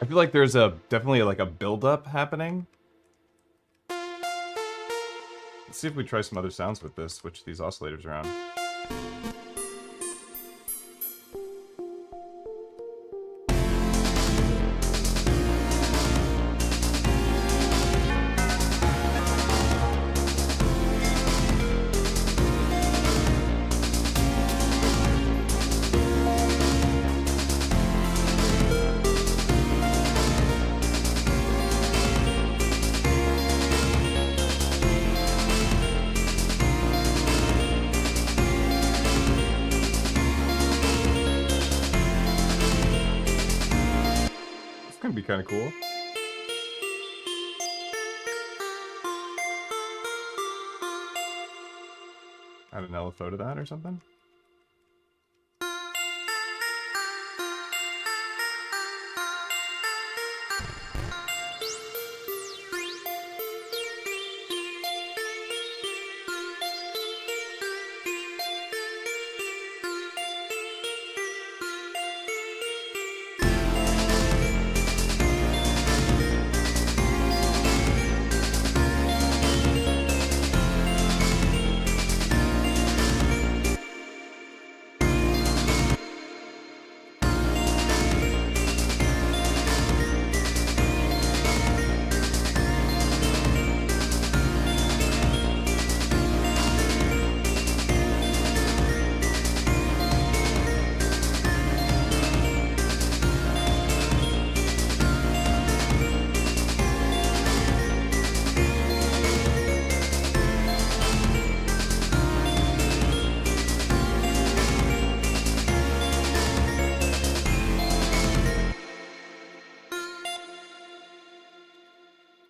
I feel like there's definitely like a build-up happening. Let's see if we try some other sounds with this, switch these oscillators around. Be kind of cool. Add an LFO to that or something.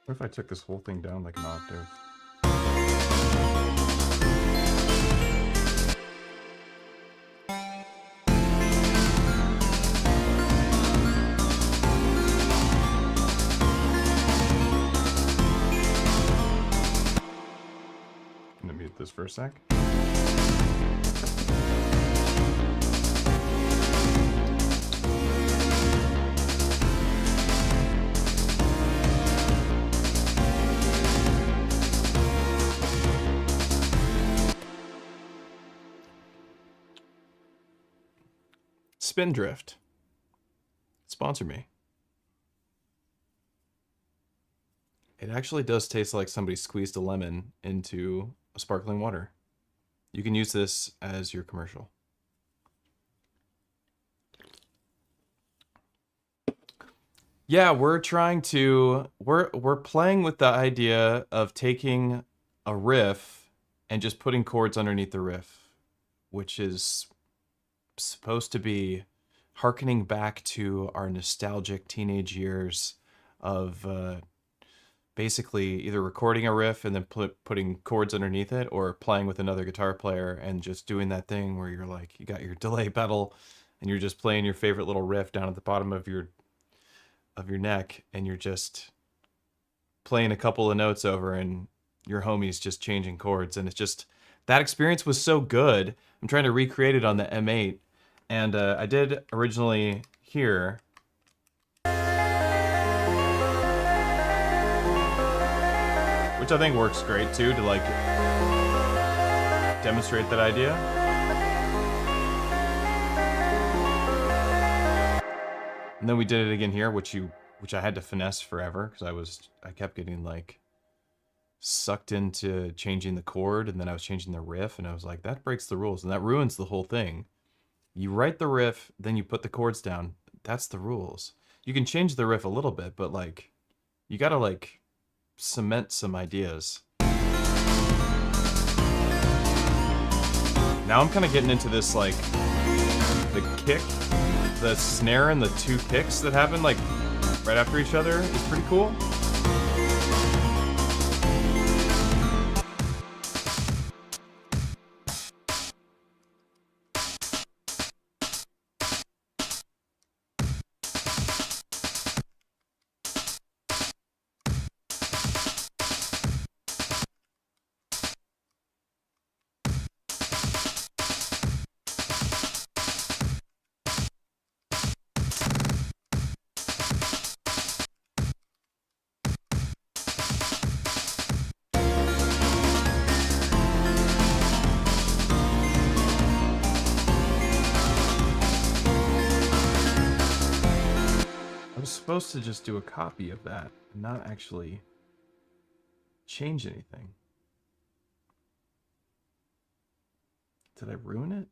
What if I took this whole thing down like an octave? I'm gonna mute this for a sec. Spindrift. Sponsor me. It actually does taste like somebody squeezed a lemon into a sparkling water. You can use this as your commercial. Yeah, we're playing with the idea of taking a riff and just putting chords underneath the riff, which is supposed to be hearkening back to our nostalgic teenage years of basically either recording a riff and then putting chords underneath it, or playing with another guitar player and just doing that thing where you're like, you got your delay pedal and you're just playing your favorite little riff down at the bottom of your neck, and you're just playing a couple of notes over and your homie's just changing chords. And it's just, that experience was so good. I'm trying to recreate it on the M8, and I did originally here. Which I think works great too, to like demonstrate that idea. And then we did it again here, which I had to finesse forever because I kept getting like sucked into changing the chord, and then I was changing the riff, and I was like, that breaks the rules and that ruins the whole thing. You write the riff, then you put the chords down. That's the rules. You can change the riff a little bit, but like, you gotta like cement some ideas. Now I'm kind of getting into this, like, the kick, the snare and the two kicks that happen like right after each other is pretty cool. supposed to just do a copy of that and not actually change anything. Did I ruin it?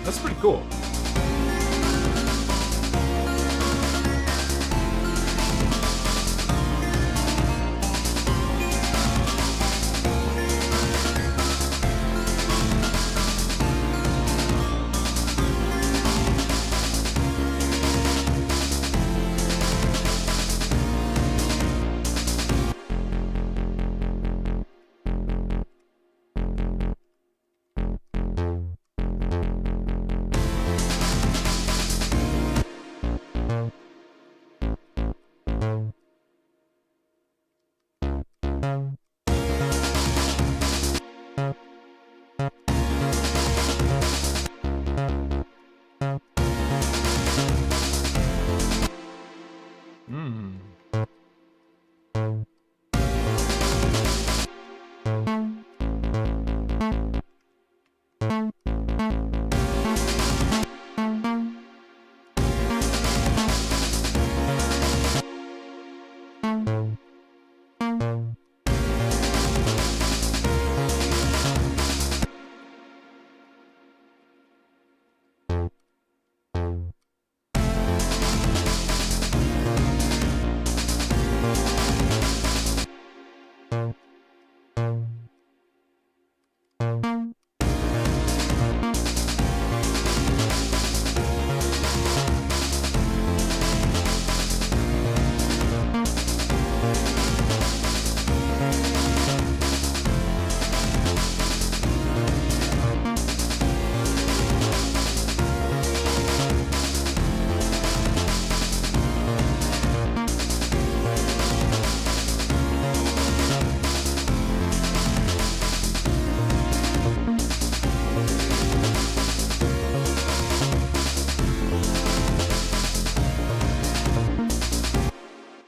That's pretty cool.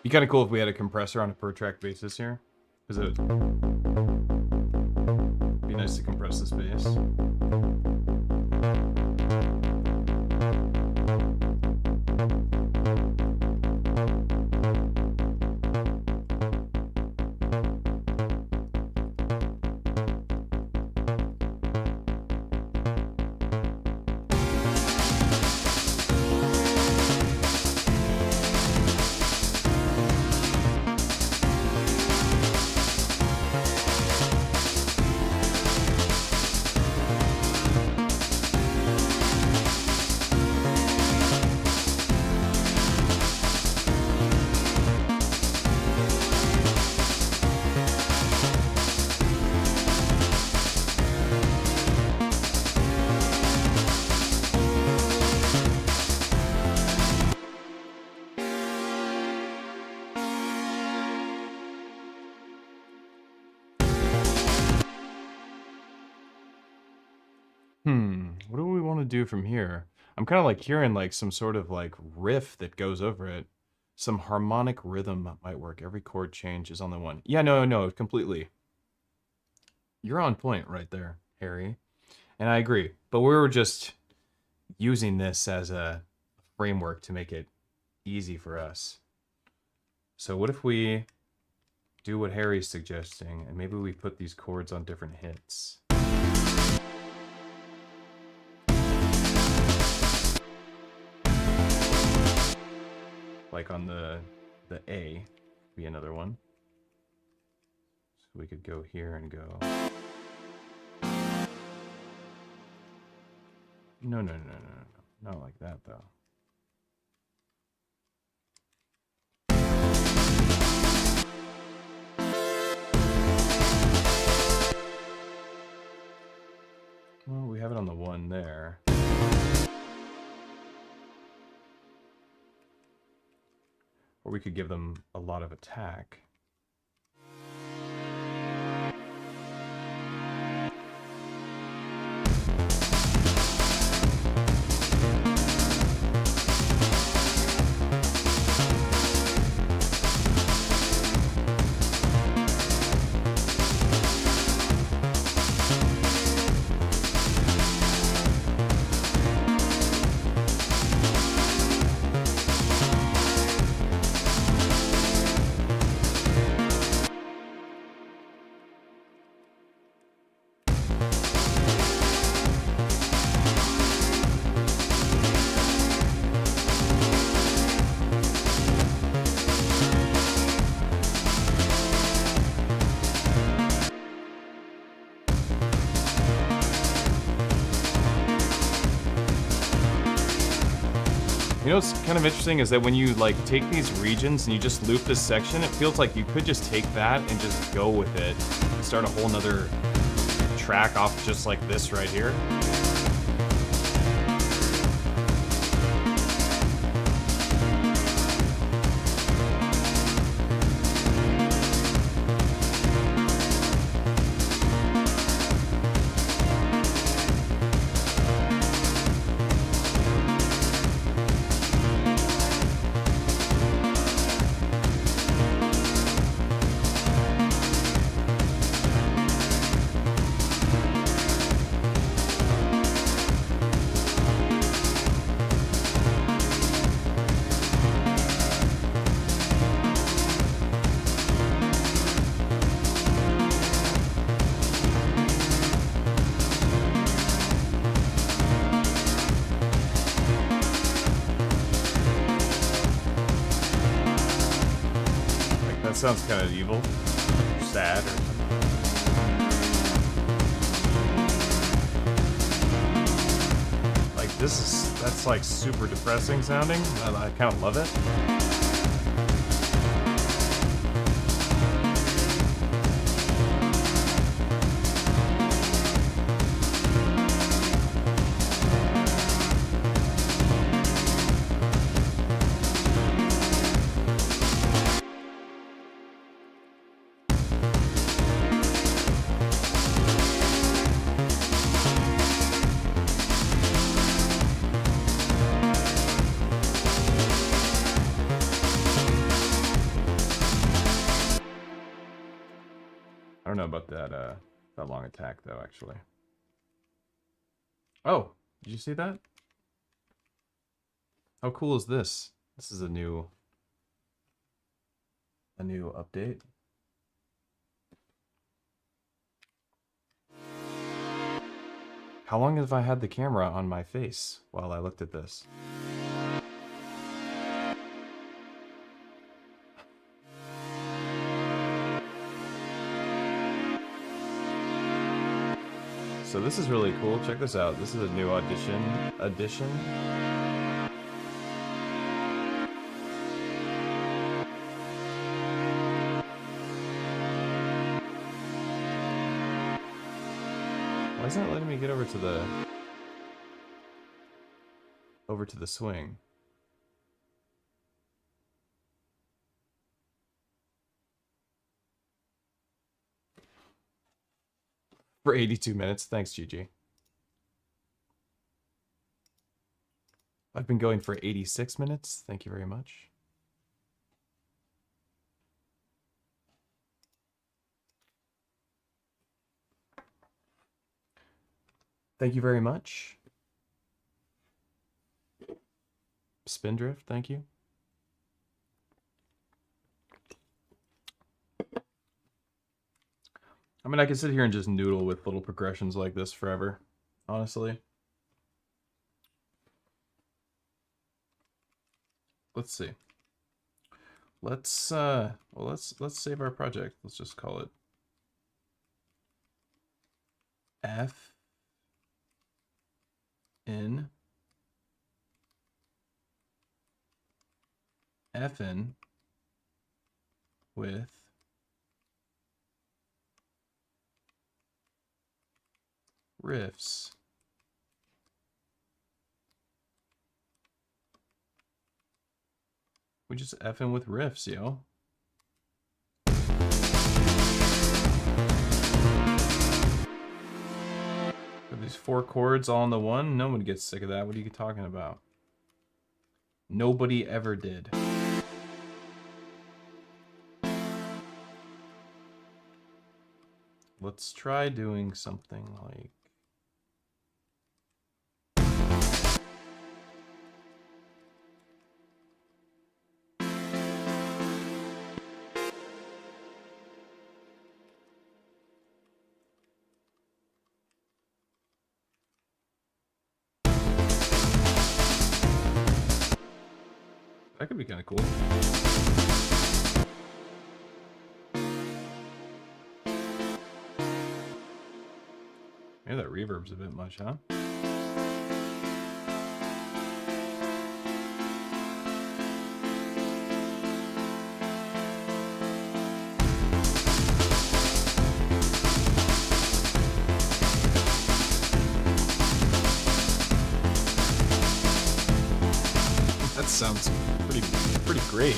Be kind of cool if we had a compressor on a per track basis here, because it would be nice to compress this bass. What do we want to do from here? I'm kind of like hearing like some sort of like riff that goes over it. Some harmonic rhythm might work. Every chord change is on the one. Yeah, no, completely. You're on point right there, Harry. And I agree. But we were just using this as a framework to make it easy for us. So what if we do what Harry's suggesting, and maybe we put these chords on different hits? Like on the A, be another one. So we could go here and go. No, not like that though. have it on the one there. Or we could give them a lot of attack. You know what's kind of interesting is that when you like take these regions and you just loop this section, it feels like you could just take that and just go with it and start a whole nother track off just like this right here. Sounds kind of evil, or sad, or something. Like that's like super depressing sounding. I kind of love it. I don't know about that long attack though, actually. Oh, did you see that? How cool is this? This is a new update. How long have I had the camera on my face while I looked at this? So this is really cool. Check this out. This is a new edition. Why isn't it letting me get over to the swing? For 82 minutes. Thanks, GG. I've been going for 86 minutes. Thank you very much. Thank you very much. Spindrift, thank you. I mean, I could sit here and just noodle with little progressions like this forever, honestly. Let's see. Let's save our project. Let's just call it F in F'n with riffs. We just effing with riffs, yo. Got these 4 chords all in the one. No one gets sick of that. What are you talking about? Nobody ever did. Let's try doing something like... That could be kind of cool. Maybe that reverb's a bit much, huh? That sounds pretty great.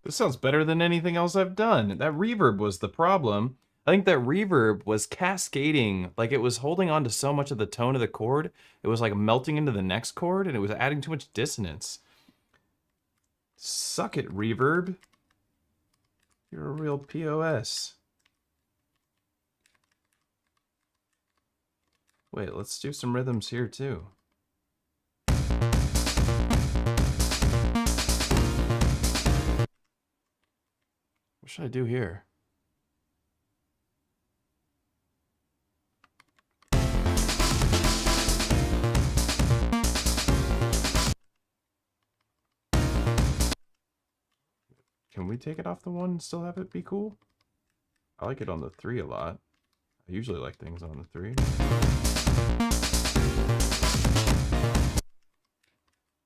This sounds better than anything else I've done. That reverb was the problem. I think that reverb was cascading, like it was holding on to so much of the tone of the chord. It was like melting into the next chord, and it was adding too much dissonance. Suck it, reverb. You're a real POS. Wait, let's do some rhythms here too. What should I do here? Can we take it off the 1 and still have it be cool? I like it on the 3 a lot. I usually like things on the 3.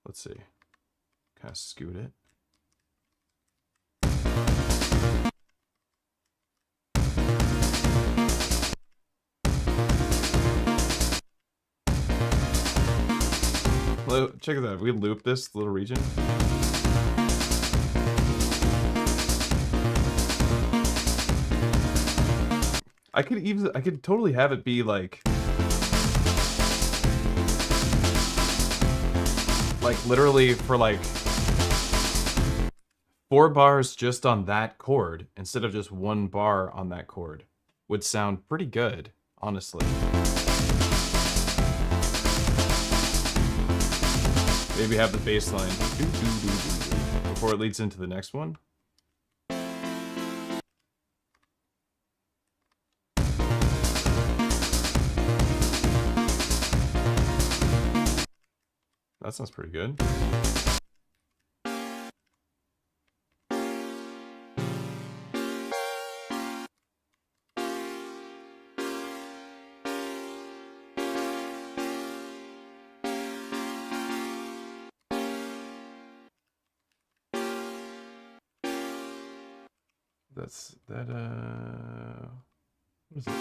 Let's see. Kind of scoot it. Check it out. We loop this little region. I could totally have it be like literally for like 4 bars just on that chord instead of just 1 bar on that chord would sound pretty good, honestly. Maybe have the bass line before it leads into the next one. That sounds pretty good. That's that what is it?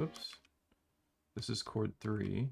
Oops. This is chord 3.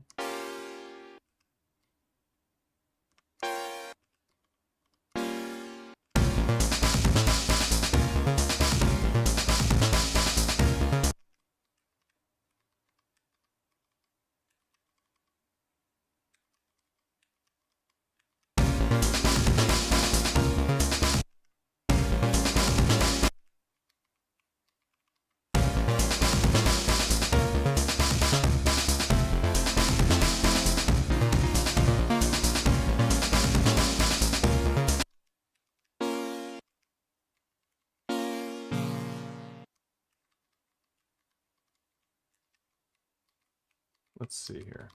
Let's see here.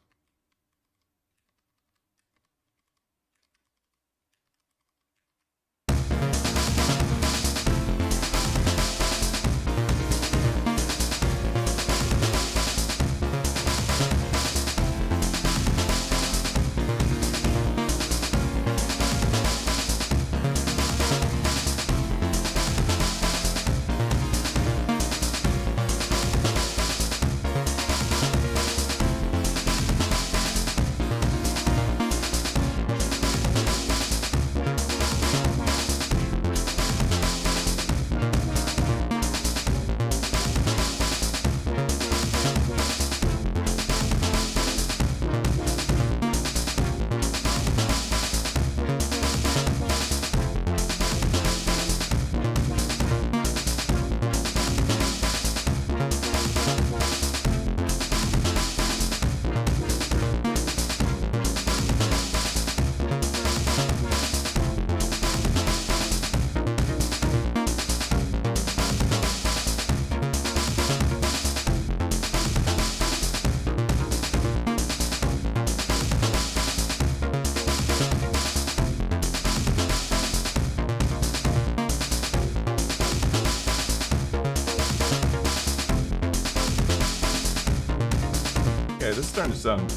Okay, this is starting to sound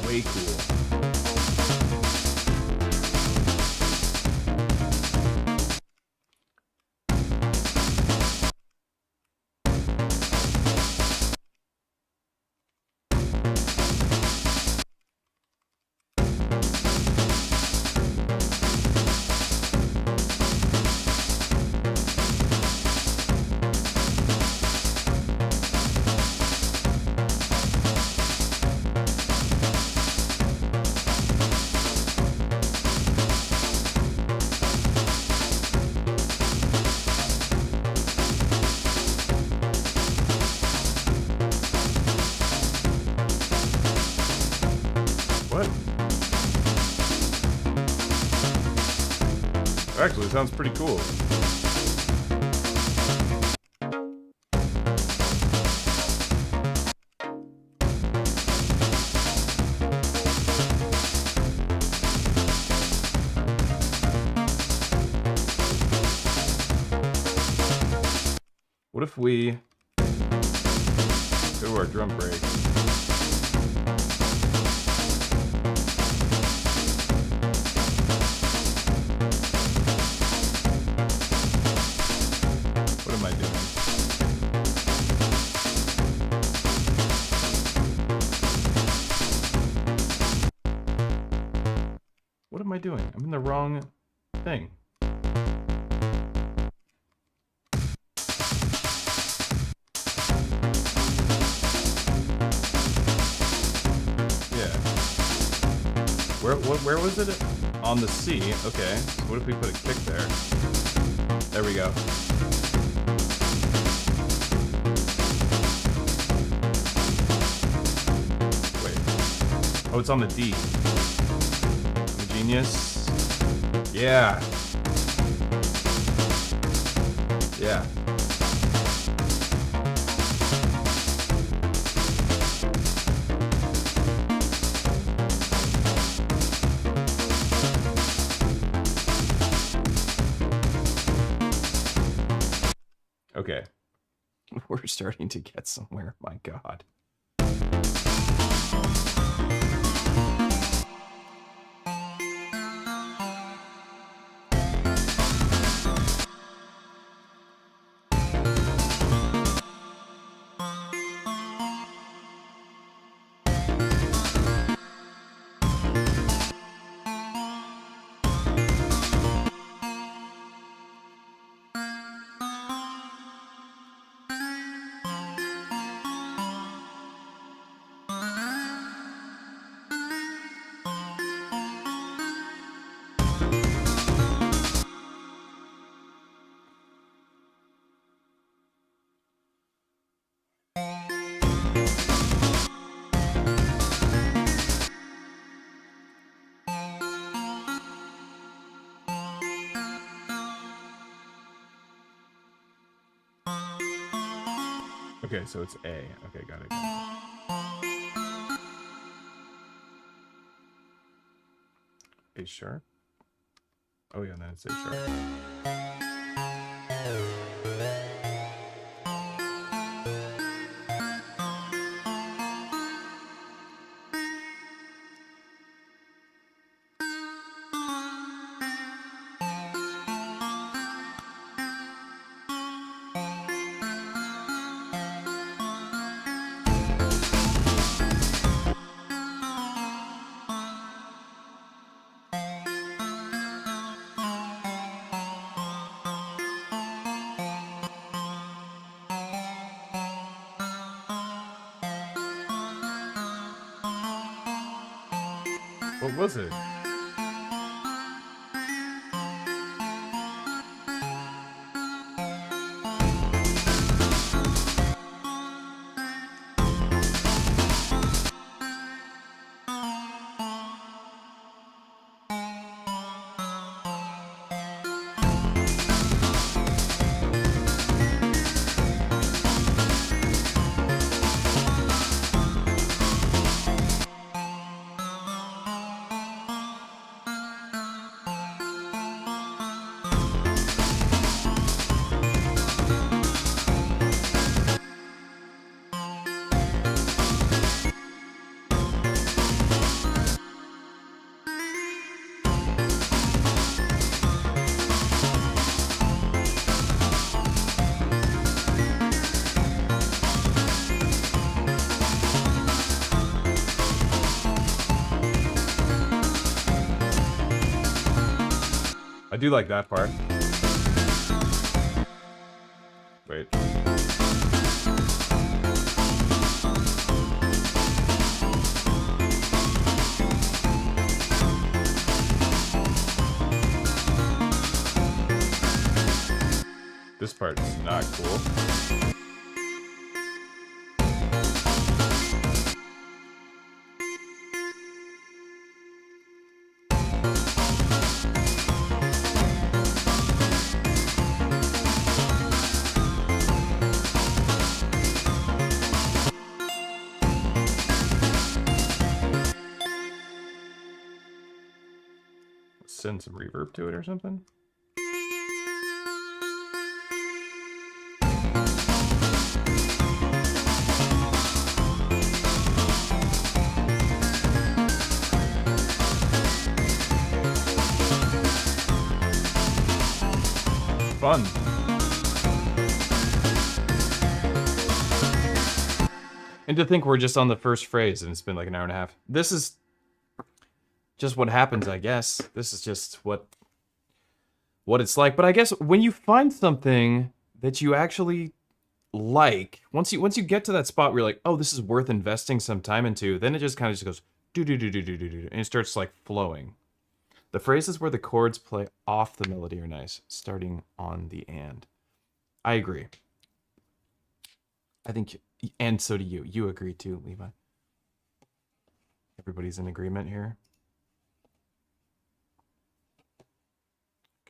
way cool. What? Actually, it sounds pretty cool. What if we go to our drum break? What am I doing? What am I doing? I'm in the wrong thing. Where was it? On the C. Okay. So what if we put a kick there? There we go. Wait. Oh, it's on the D. I'm a genius. Yeah. Yeah. Okay. We're starting to get somewhere, my God. Okay, so it's A. Okay, got it. A sharp? Oh yeah, then it's A sharp. What was it? I do like that part. Wait. This part is not cool. Send some reverb to it or something. Fun. And to think we're just on the first phrase and it's been like an hour and a half. This is just what happens, I guess. This is just what it's like. But I guess when you find something that you actually like, once you get to that spot where you're like, oh, this is worth investing some time into, then it just kind of just goes do do do do do do do, and it starts like flowing. The phrases where the chords play off the melody are nice, starting on the and. I agree. I think, and so do you. You agree too, Levi. Everybody's in agreement here.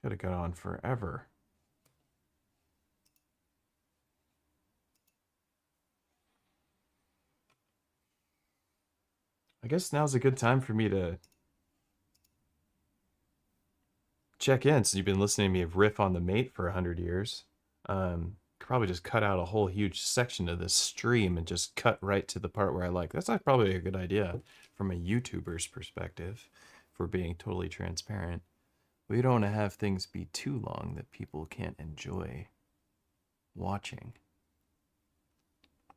Could have gone on forever. I guess now's a good time for me to check in, since you've been listening to me riff on the mate for 100 years. Could probably just cut out a whole huge section of this stream and just cut right to the part where I like. That's not probably a good idea from a YouTuber's perspective, for being totally transparent. We don't want to have things be too long that people can't enjoy watching.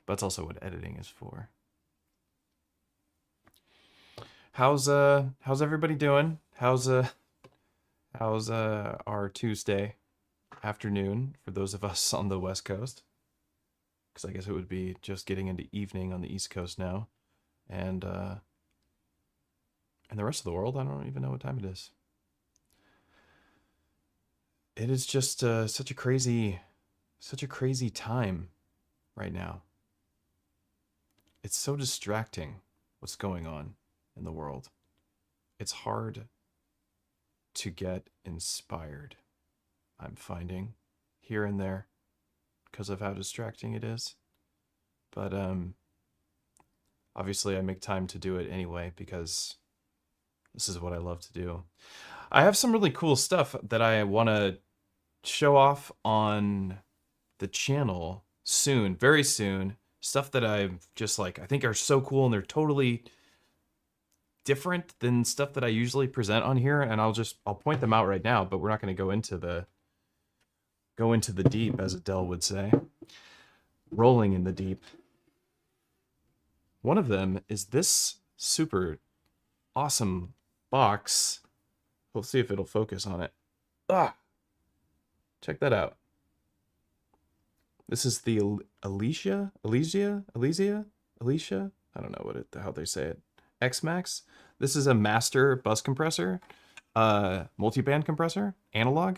That's also what editing is for. How's everybody doing? How's our Tuesday afternoon for those of us on the West Coast? Because I guess it would be just getting into evening on the East Coast now, and the rest of the world, I don't even know what time it is. It is just such a crazy time right now. It's so distracting what's going on in the world. It's hard to get inspired, I'm finding, here and there, because of how distracting it is. But obviously I make time to do it anyway, because this is what I love to do. I have some really cool stuff that I want to show off on the channel soon, very soon. Stuff that I'm just like, I think are so cool, and they're totally different than stuff that I usually present on here, and I'll point them out right now, but we're not going to go into the deep, as Adele would say. Rolling in the deep. One of them is this super awesome box. We'll see if it'll focus on it. Check that out. This is the Alicia. I don't know how they say it. X-Max. This is a master bus compressor, multi-band compressor, analog.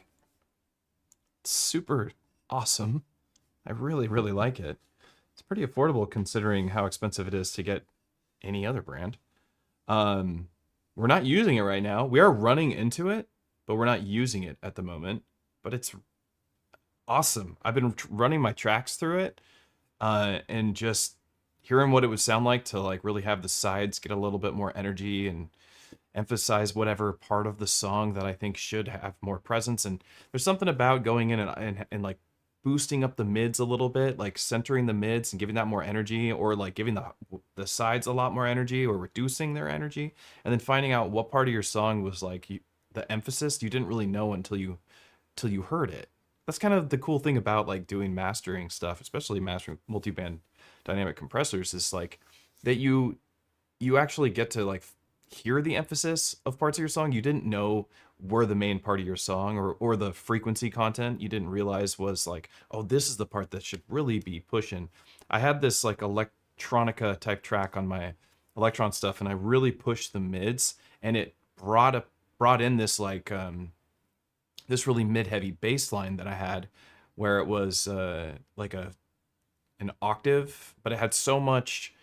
It's super awesome. I really, really like it. It's pretty affordable considering how expensive it is to get any other brand. We're not using it right now. We are running into it, but we're not using it at the moment. But it's awesome. I've been running my tracks through it, and just hearing what it would sound like to like really have the sides get a little bit more energy and emphasize whatever part of the song that I think should have more presence. And there's something about going in and like boosting up the mids a little bit, like centering the mids and giving that more energy, or like giving the sides a lot more energy, or reducing their energy, and then finding out what part of your song was like the emphasis you didn't really know until you heard it. That's kind of the cool thing about like doing mastering stuff, especially mastering multi-band dynamic compressors, is like that you actually get to like hear the emphasis of parts of your song. You didn't know were the main part of your song, or the frequency content you didn't realize was like, oh, this is the part that should really be pushing. I had this like electronica type track on my Electron stuff, and I really pushed the mids, and it brought in this like this really mid heavy bass line that I had, where it was like an octave, but it had so much,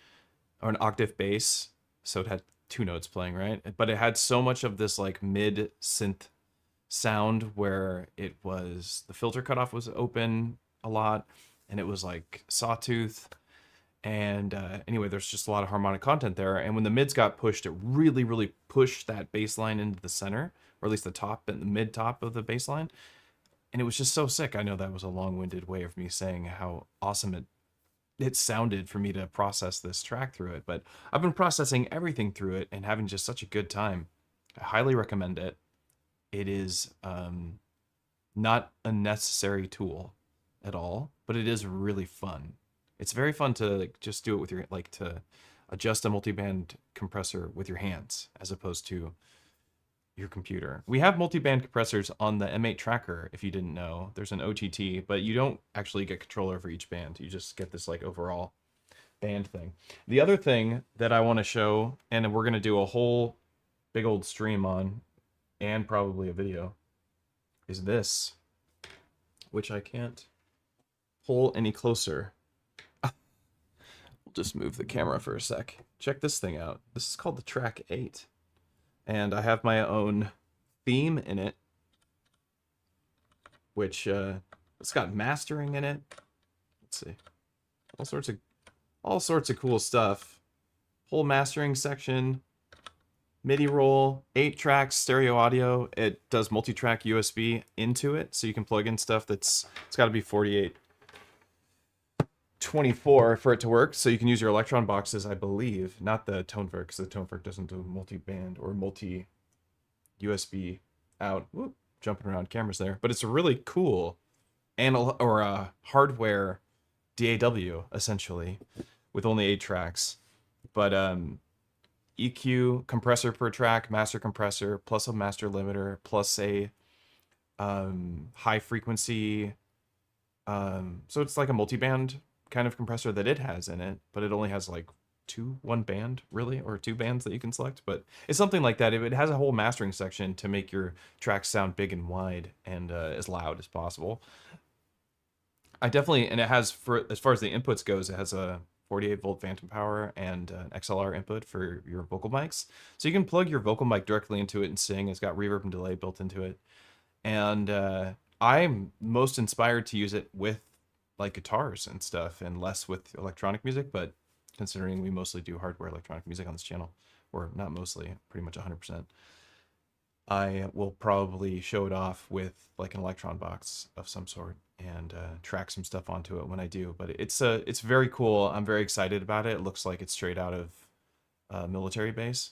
or an octave bass, so it had two notes playing, right? But it had so much of this like mid synth sound where it was, the filter cutoff was open a lot, and it was like sawtooth. And anyway, there's just a lot of harmonic content there. And when the mids got pushed, it really, really pushed that bass line into the center, or at least the top and the mid top of the bass line. And it was just so sick. I know that was a long-winded way of me saying how awesome it sounded for me to process this track through it, but I've been processing everything through it and having just such a good time. I highly recommend it. It is not a necessary tool at all, but it is really fun. It's very fun to like just do it with your, like, to adjust a multiband compressor with your hands as opposed to your computer. We have multiband compressors on the M8 tracker, if you didn't know. There's an OTT, but you don't actually get control over each band. You just get this like overall band thing. The other thing that I want to show, and we're going to do a whole big old stream on, and probably a video, is this, which I can't pull any closer. We'll just move the camera for a sec. Check this thing out. This is called the Track 8. And I have my own theme in it, which it's got mastering in it. Let's see, all sorts of cool stuff. Whole mastering section, MIDI roll, 8 tracks, stereo audio. It does multi-track USB into it, so you can plug in stuff it's got to be 4824 for it to work, so you can use your Electron boxes, I believe, not the Toneverk, because the Toneverk doesn't do multi-band or multi-USB out. Whoop, jumping around cameras there, but it's a really cool hardware DAW essentially, with only 8 tracks, but EQ compressor per track, master compressor, plus a master limiter, plus a high frequency. So it's like a multi-band kind of compressor that it has in it, but it only has like one band really, or 2 bands that you can select, but it's something like that. It has a whole mastering section to make your tracks sound big and wide and as loud as possible. I definitely, and it has, for as far as the inputs goes, it has a 48 volt phantom power and an XLR input for your vocal mics, so you can plug your vocal mic directly into it and sing. It's got reverb and delay built into it, and I'm most inspired to use it with like guitars and stuff, and less with electronic music. But considering we mostly do hardware electronic music on this channel, or not mostly, pretty much 100%, I will probably show it off with like an Electron box of some sort and track some stuff onto it when I do. But it's very cool. I'm very excited about it. It looks like it's straight out of military base,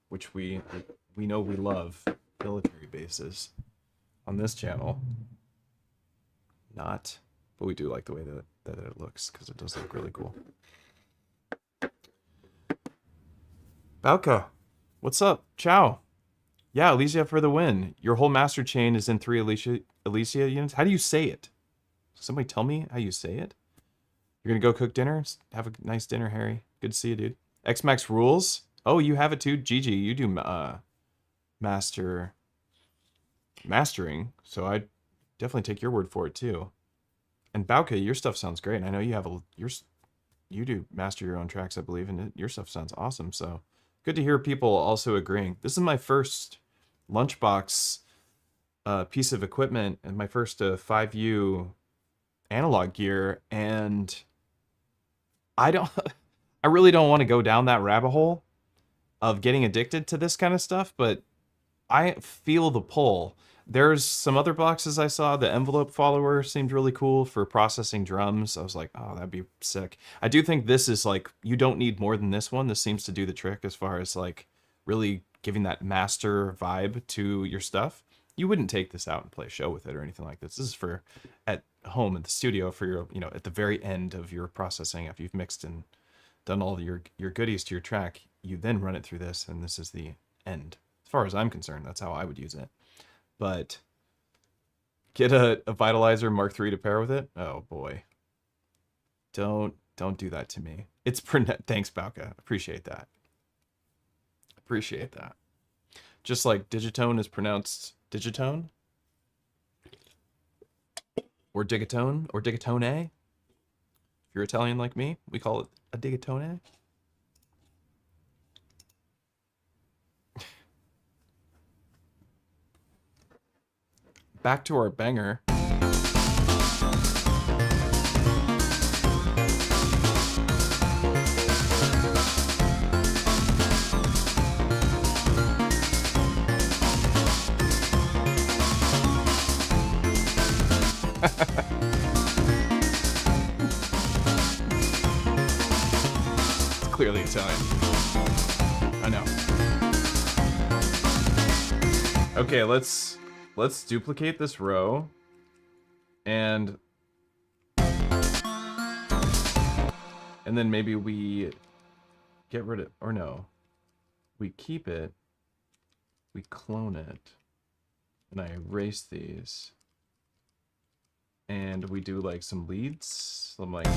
which we know we love military bases on this channel. Not, but we do like the way that it looks, because it does look really cool. Balka, what's up? Ciao. Yeah, Alicia for the win. Your whole master chain is in 3 Alicia units. How do you say it? Somebody tell me how you say it. You're gonna go cook dinner? Have a nice dinner, Harry. Good to see you, dude. Xmax rules. Oh, you have it too? Gigi, you do mastering, so I definitely take your word for it too. And Bauke, your stuff sounds great. I know you have you do master your own tracks, I believe, and your stuff sounds awesome. So good to hear people also agreeing. This is my first lunchbox piece of equipment and my first 5U analog gear, and I really don't want to go down that rabbit hole of getting addicted to this kind of stuff, but I feel the pull. There's some other boxes I saw. The envelope follower seemed really cool for processing drums. I was like, oh, that'd be sick. I do think this is like, you don't need more than this one. This seems to do the trick as far as like really giving that master vibe to your stuff. You wouldn't take this out and play a show with it or anything like this. This is for at home in the studio for your, at the very end of your processing after you've mixed and done all your goodies to your track, you then run it through this, and this is the end. As far as I'm concerned, that's how I would use it. But get a Vitalizer Mark III to pair with it. Oh boy, don't do that to me. It's thanks, Bauka. Appreciate that. Appreciate that. Just like digitone is pronounced digitone, or digatone, or digatone. If you're Italian like me, we call it a digatone. Back to our banger. It's clearly Italian. I know. Okay, let's duplicate this row and then maybe we get rid of, or no, we keep it, we clone it, and I erase these, and we do like some leads. So I'm like,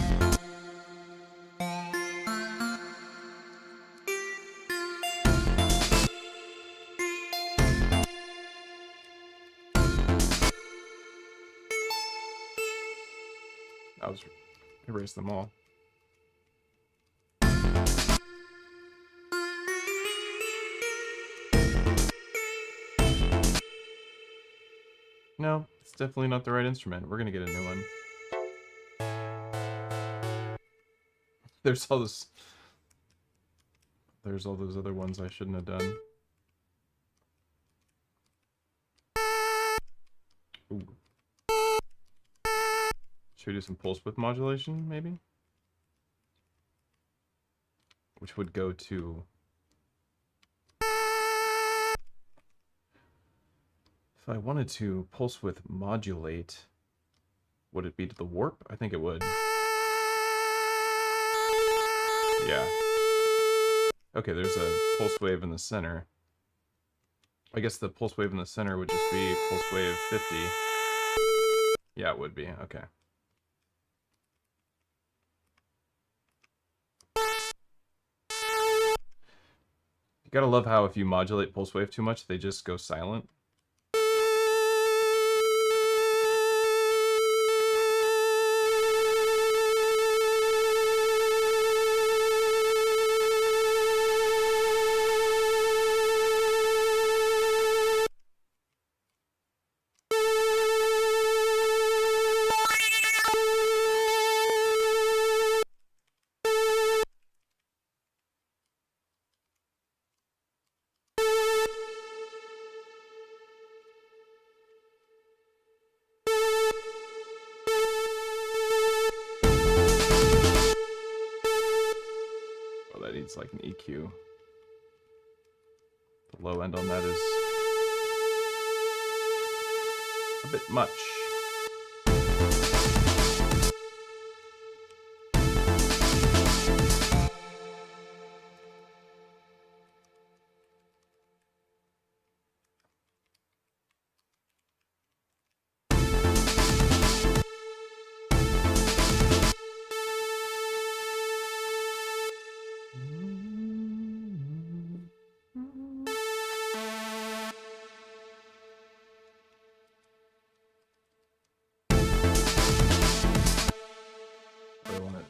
I'll just erase them all. No, it's definitely not the right instrument. We're gonna get a new one. There's all those other ones I shouldn't have done. Ooh. Should we do some pulse width modulation, maybe? Which would go to... If I wanted to pulse width modulate, would it be to the warp? I think it would. Yeah. Okay, there's a pulse wave in the center. I guess the pulse wave in the center would just be pulse wave 50. Yeah, it would be. Okay. You gotta love how if you modulate pulse wave too much, they just go silent. It's like an EQ. The low end on that is a bit much.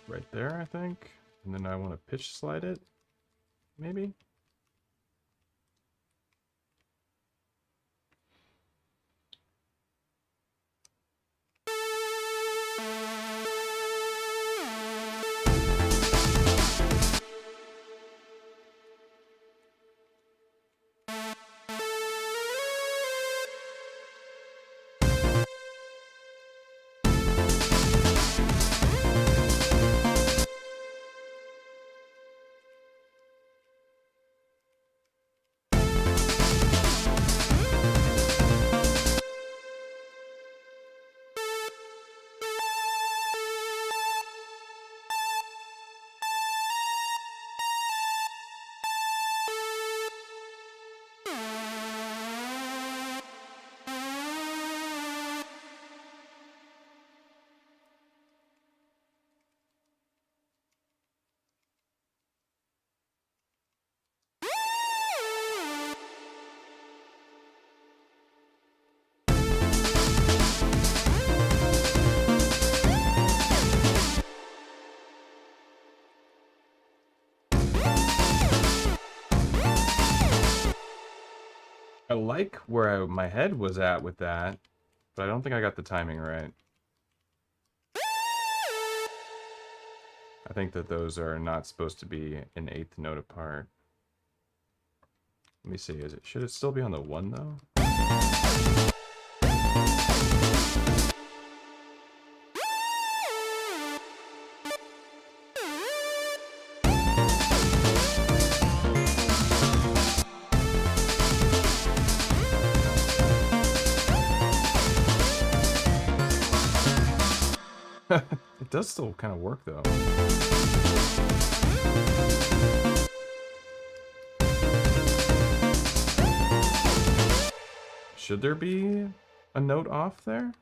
Right there, I think. And then I want to pitch slide it, maybe? I like where my head was at with that, but I don't think I got the timing right. I think that those are not supposed to be an eighth note apart. Let me see, should it still be on the 1 though? It does still kind of work though. Should there be a note off there?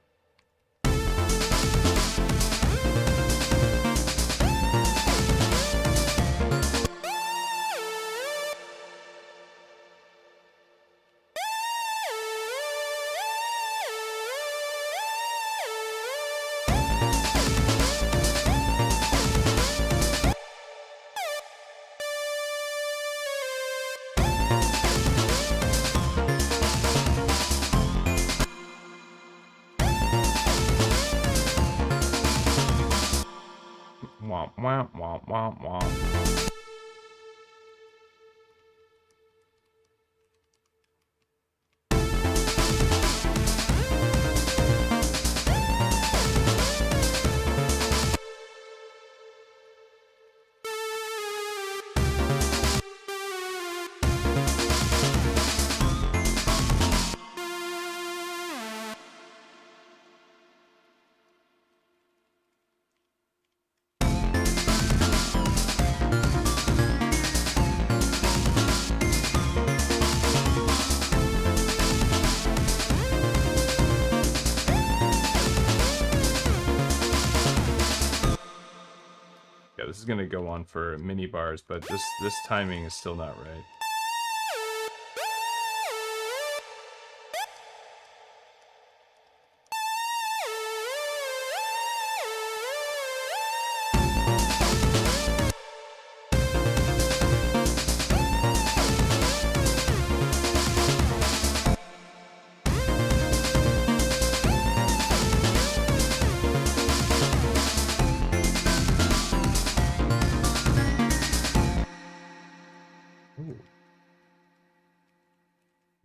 Womp, womp, womp, womp, womp. This is gonna go on for mini bars, but this timing is still not right.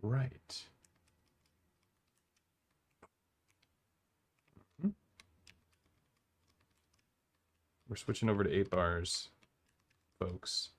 Right. We're switching over to 8 bars, folks.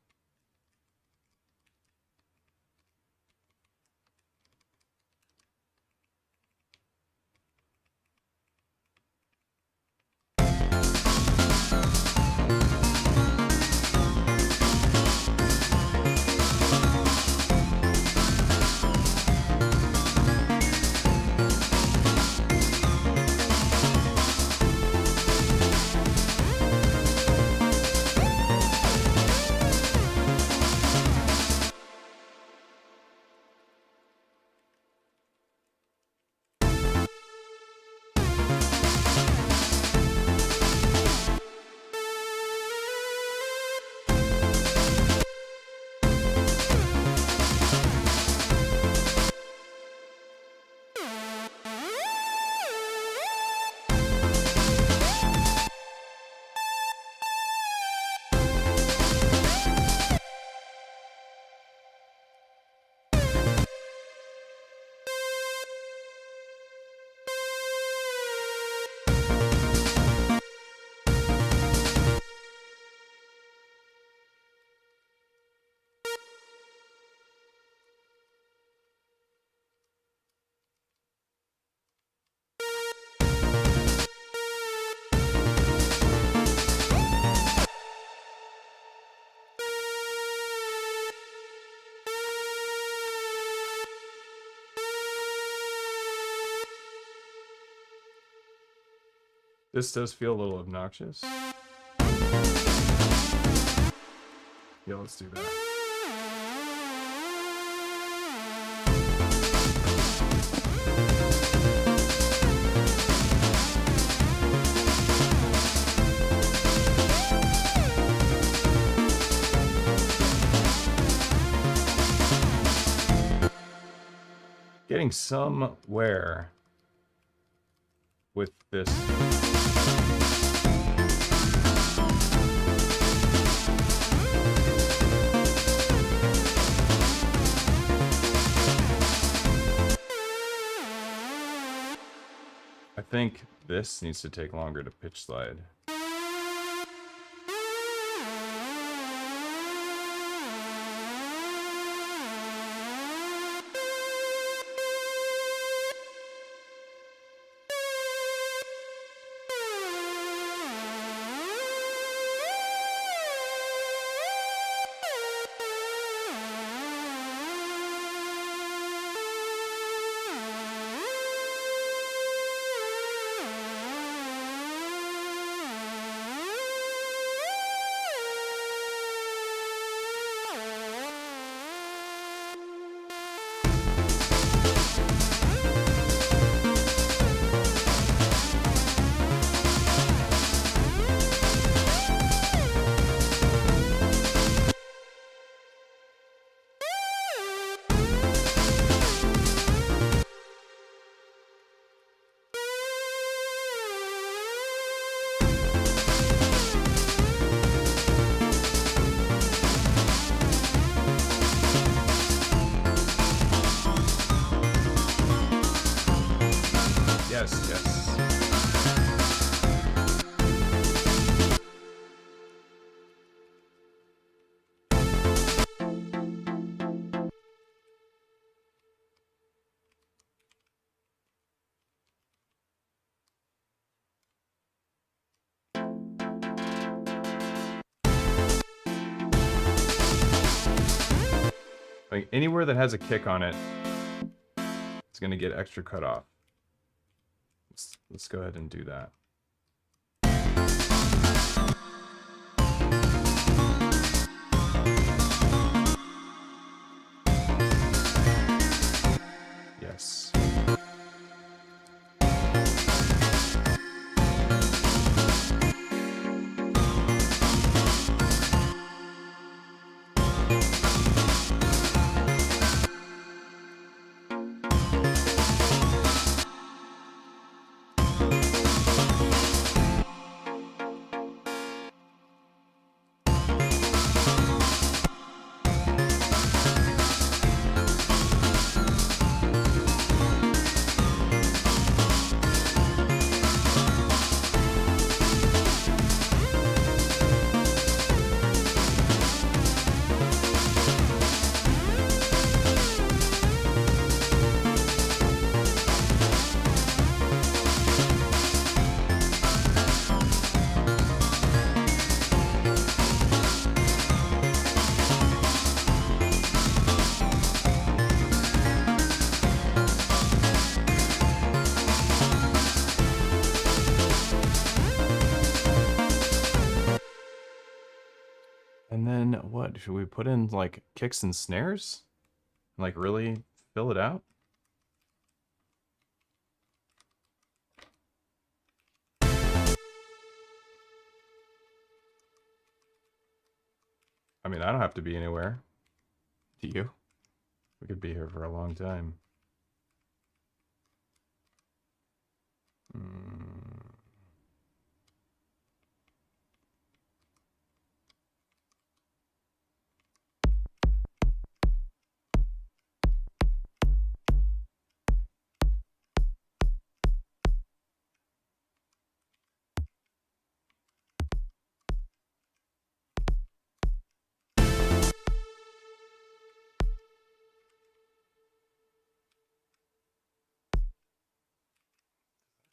This does feel a little obnoxious. Yeah, let's do that. getting somewhere with this. I think this needs to take longer to pitch slide. Yes, yes. Like anywhere that has a kick on it, it's gonna get extra cut off. Let's go ahead and do that. Yes. And then what? Should we put in like kicks and snares? Like really fill it out? I mean, I don't have to be anywhere. Do you? We could be here for a long time.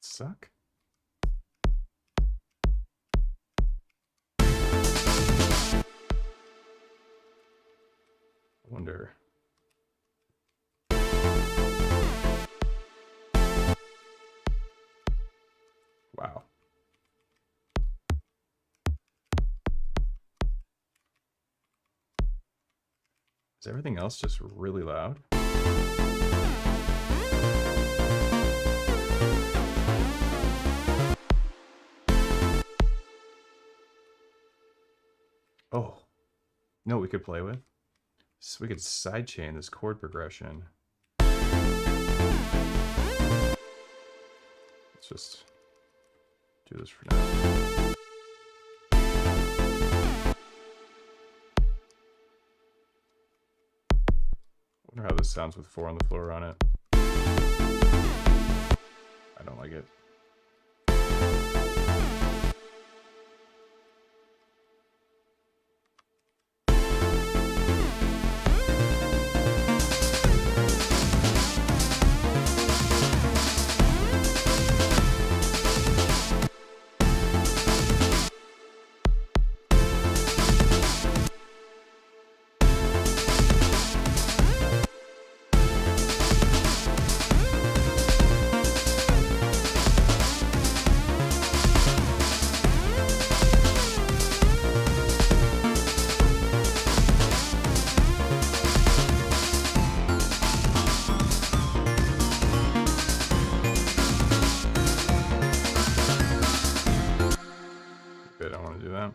Suck? I wonder. Wow. Is everything else just really loud? Oh, no, we could play with. So we could sidechain this chord progression. just do this for now. Wonder how this sounds with 4 on the floor on it. I don't like it. Good, I want to do that.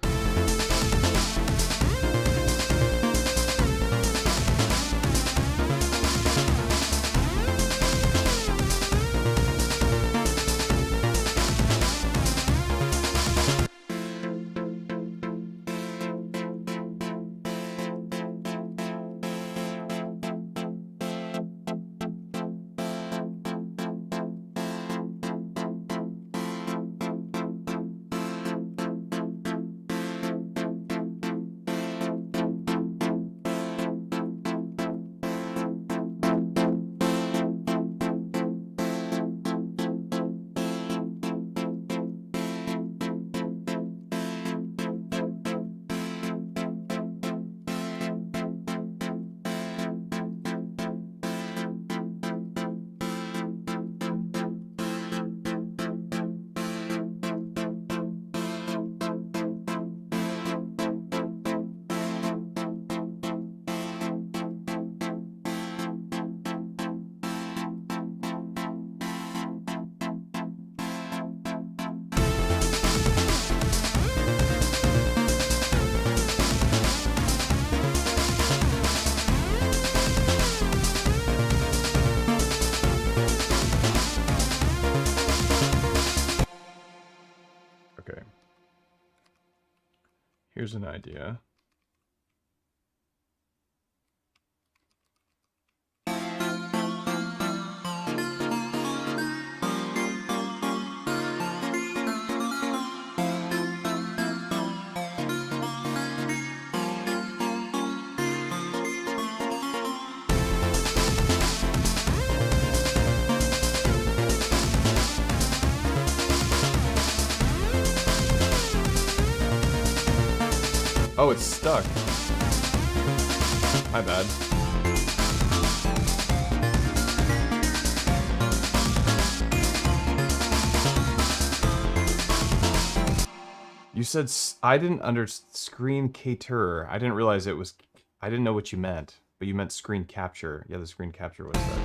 Okay. Here's an idea. Oh, it's stuck. My bad. You said I didn't screen cater. I didn't realize it was. I didn't know what you meant, but you meant screen capture. Yeah, the screen capture was stuck.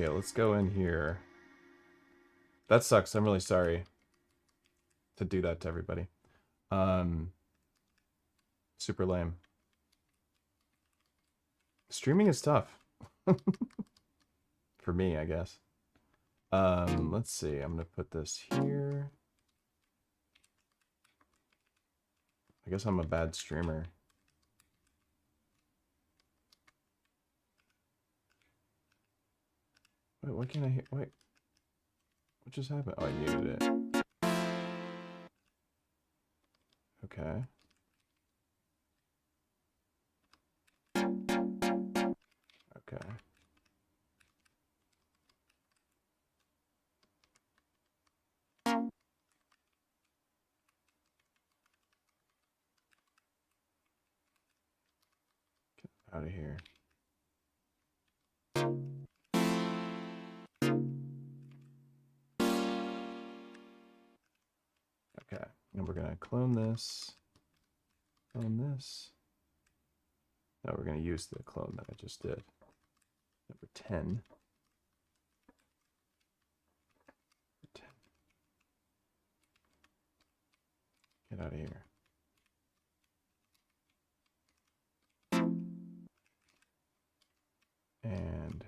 Okay, let's go in here. That sucks. I'm really sorry to do that to everybody. Super lame. Streaming is tough. For me, I guess. Let's see. I'm gonna put this here. I guess I'm a bad streamer. Wait, why can't I hear? Wait. What just happened? Oh, I muted it. Okay. Okay. Get out of here. Okay, and we're gonna clone this. Clone this. Now we're gonna use the clone that I just did. Number 10. Get out of here. And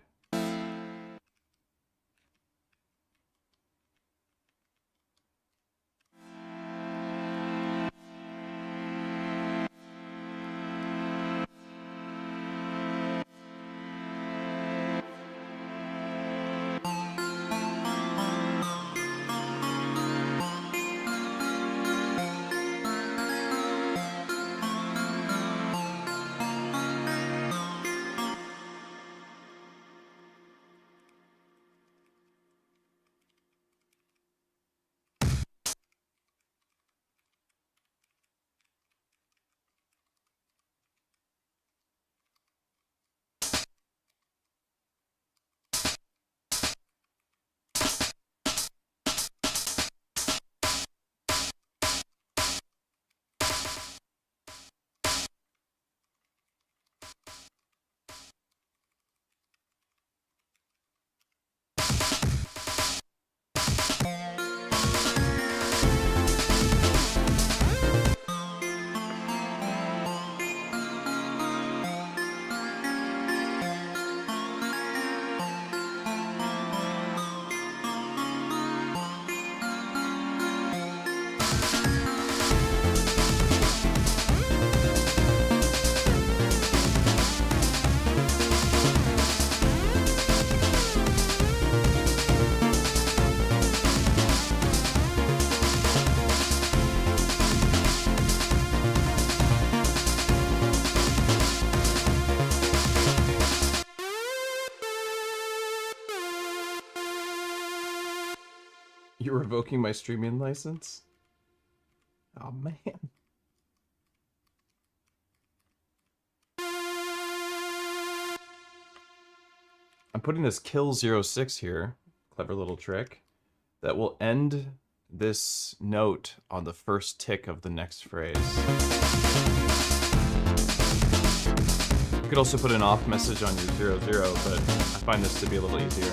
you're revoking my streaming license? Oh man. I'm putting this kill 06 here, clever little trick, that will end this note on the first tick of the next phrase. You could also put an off message on your 00, but I find this to be a little easier.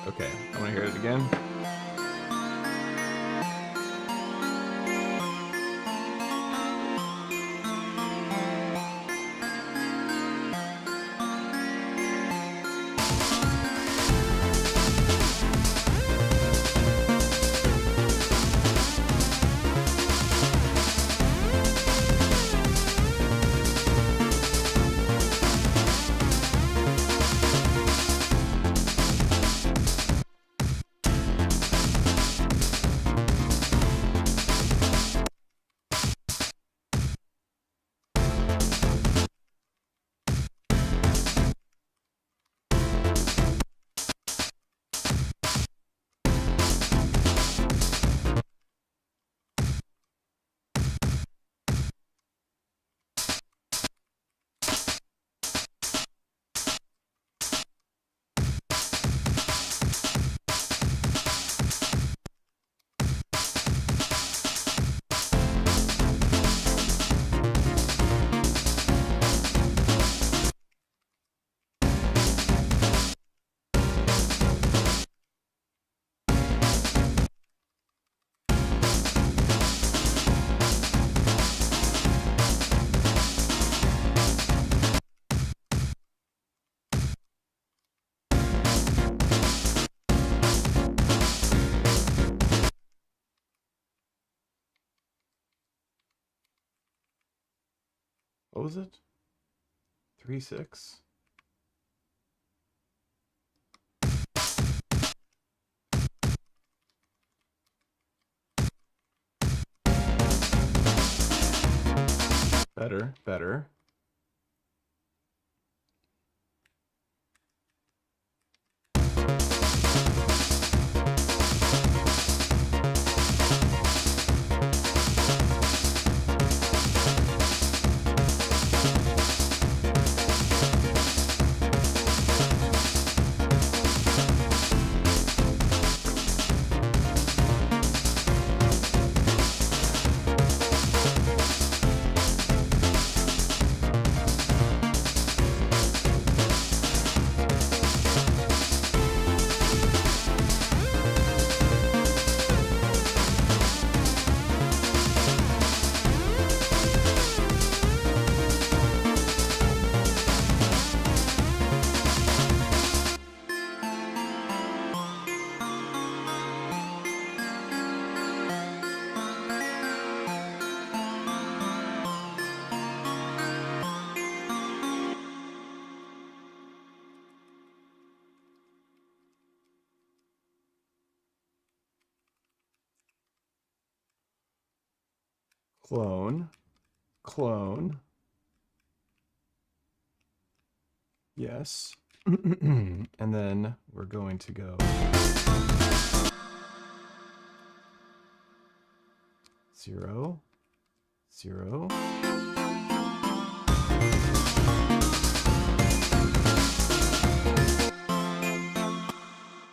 Okay, I want to hear it again. What was it? 3/6? Better, better. clone, clone. Yes. And then we're going to go 0, 0.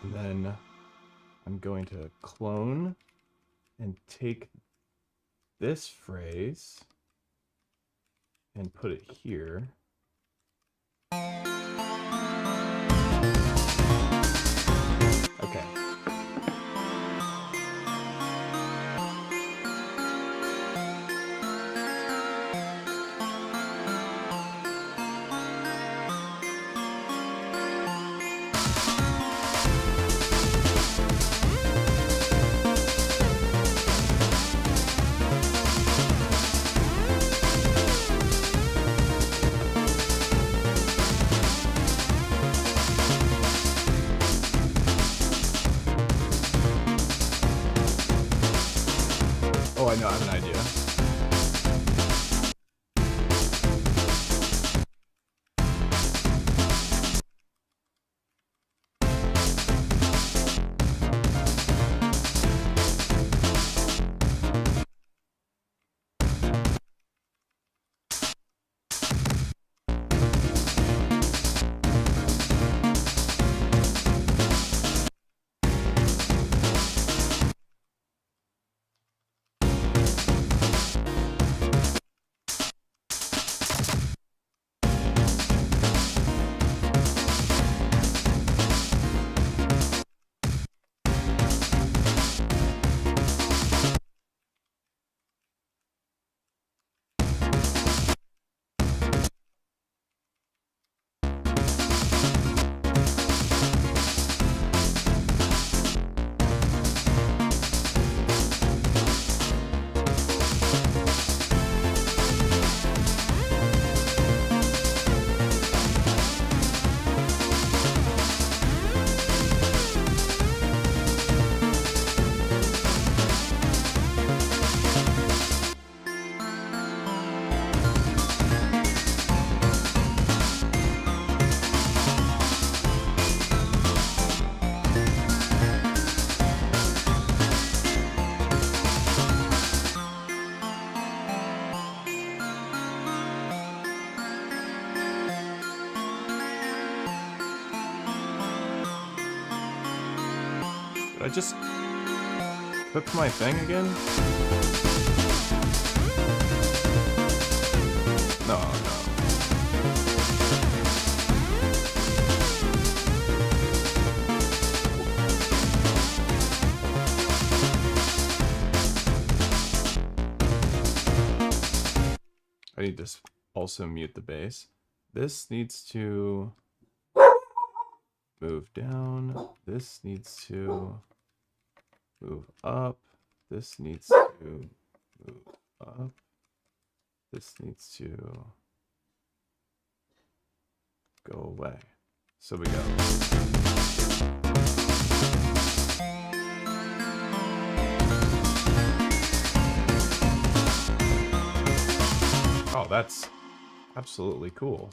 And then I'm going to clone and take this phrase and put it here. Okay. Oh, I know, I have an idea. Did I just clip my thing again? No, no. I need to also mute the bass. This needs to move down. This needs to move up. This needs to move up. This needs to go away. So we go. Oh, that's absolutely cool.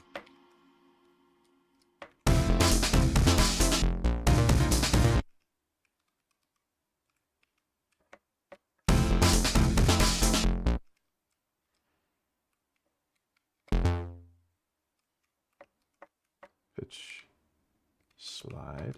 Pitch, slide.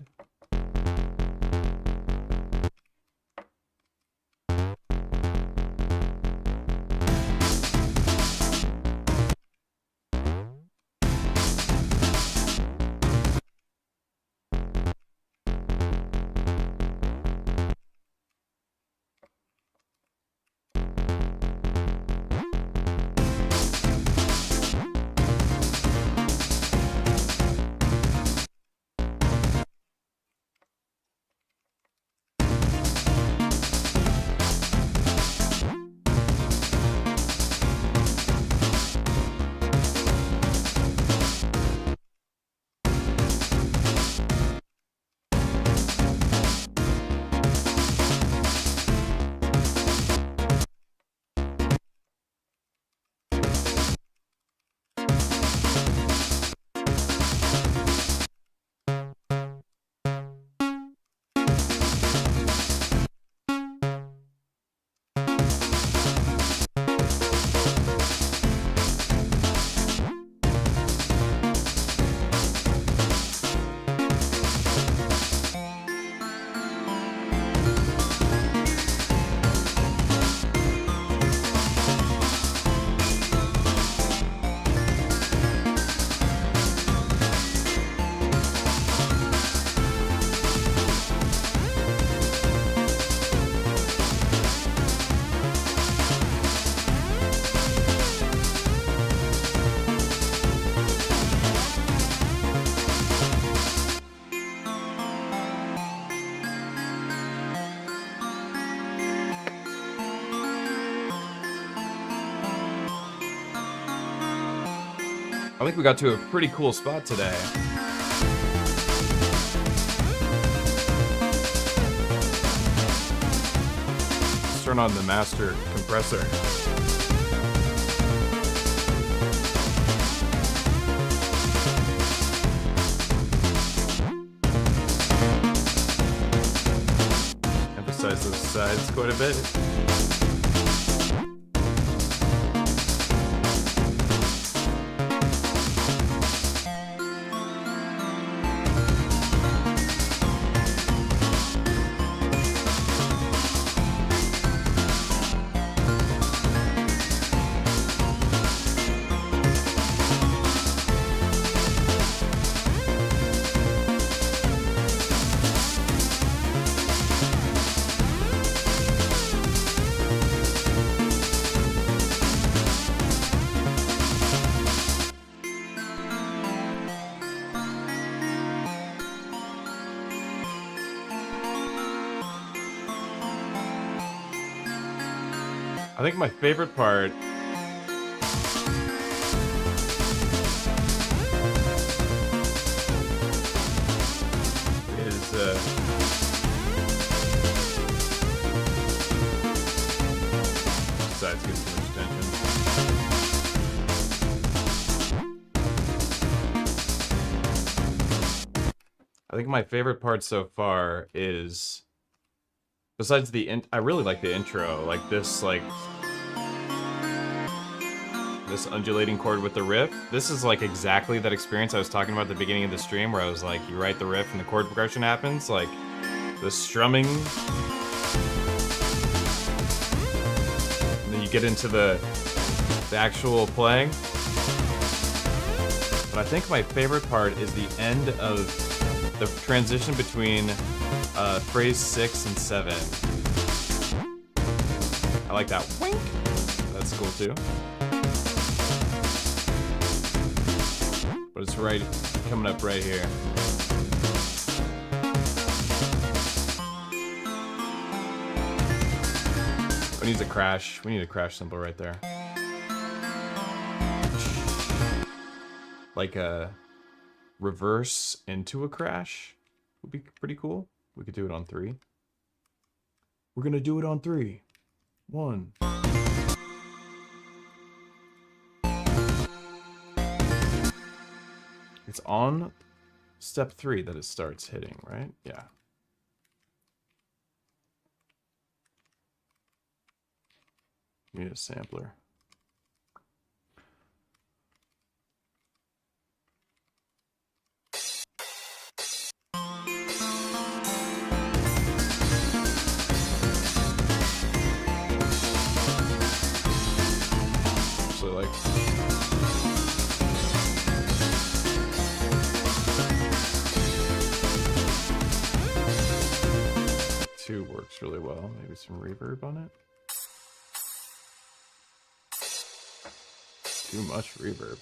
I think we got to a pretty cool spot today. Let's turn on the master compressor. Emphasize those sides quite a bit. I think my favorite part is sides get too much attention. I think my favorite part so far is, besides the I really like the intro, like this undulating chord with the riff. This is like exactly that experience I was talking about at the beginning of the stream, where I was like, you write the riff and the chord progression happens, like the strumming, and then you get into the actual playing. But I think my favorite part is the end of the transition between phrase 6 and 7. I like that wink. That's cool too. But it's right coming up right here. We need a crash. We need a crash cymbal right there. Like a reverse into a crash would be pretty cool. We could do it on 3. We're gonna do it on 3. 1. It's on step 3 that it starts hitting, right? Yeah. Need a sampler. Actually, like, 2 works really well. Maybe some reverb on it. Too much reverb.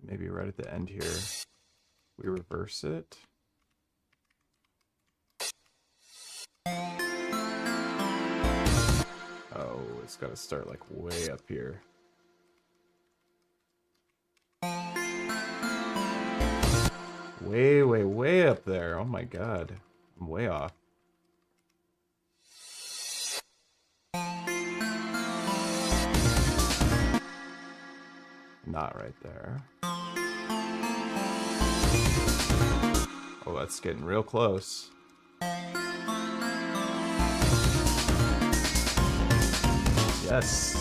Maybe right at the end here, we reverse it. Oh, it's got to start like way up here. Way, way, way up there. Oh my god. I'm way off. Not right there. Oh, that's getting real close. Yes.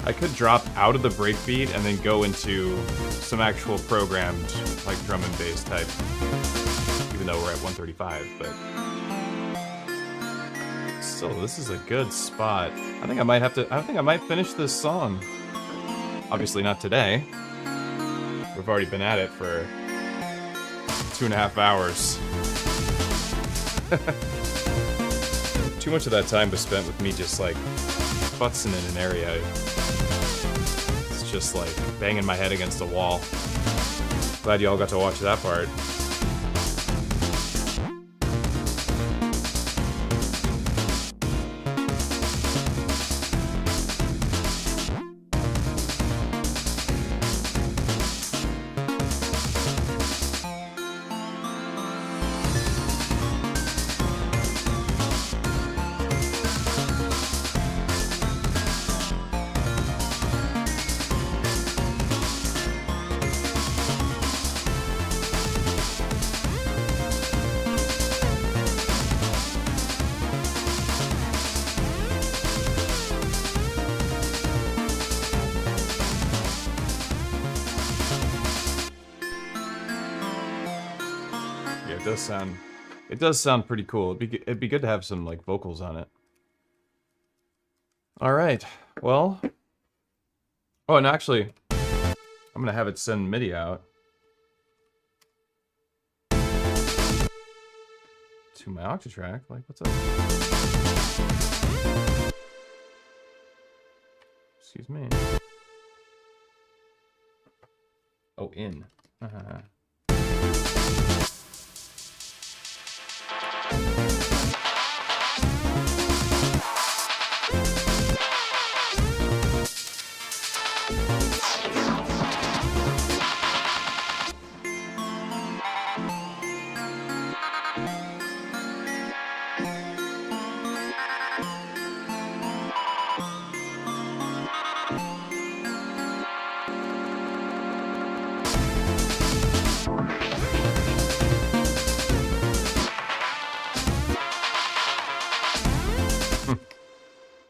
I could drop out of the breakbeat and then go into some actual programmed, like, drum and bass type, even though we're at 135, but still, this is a good spot. I think I might finish this song. Obviously not today. We've already been at it for 2.5 hours. Too much of that time was spent with me just like futzing in an area. It's just like banging my head against a wall. Glad you all got to watch that part. It does sound pretty cool. It'd be good to have some like vocals on it. All right. Well. Oh, and actually, I'm gonna have it send MIDI out to my Octatrack. Like, what's up? Excuse me. Oh, in.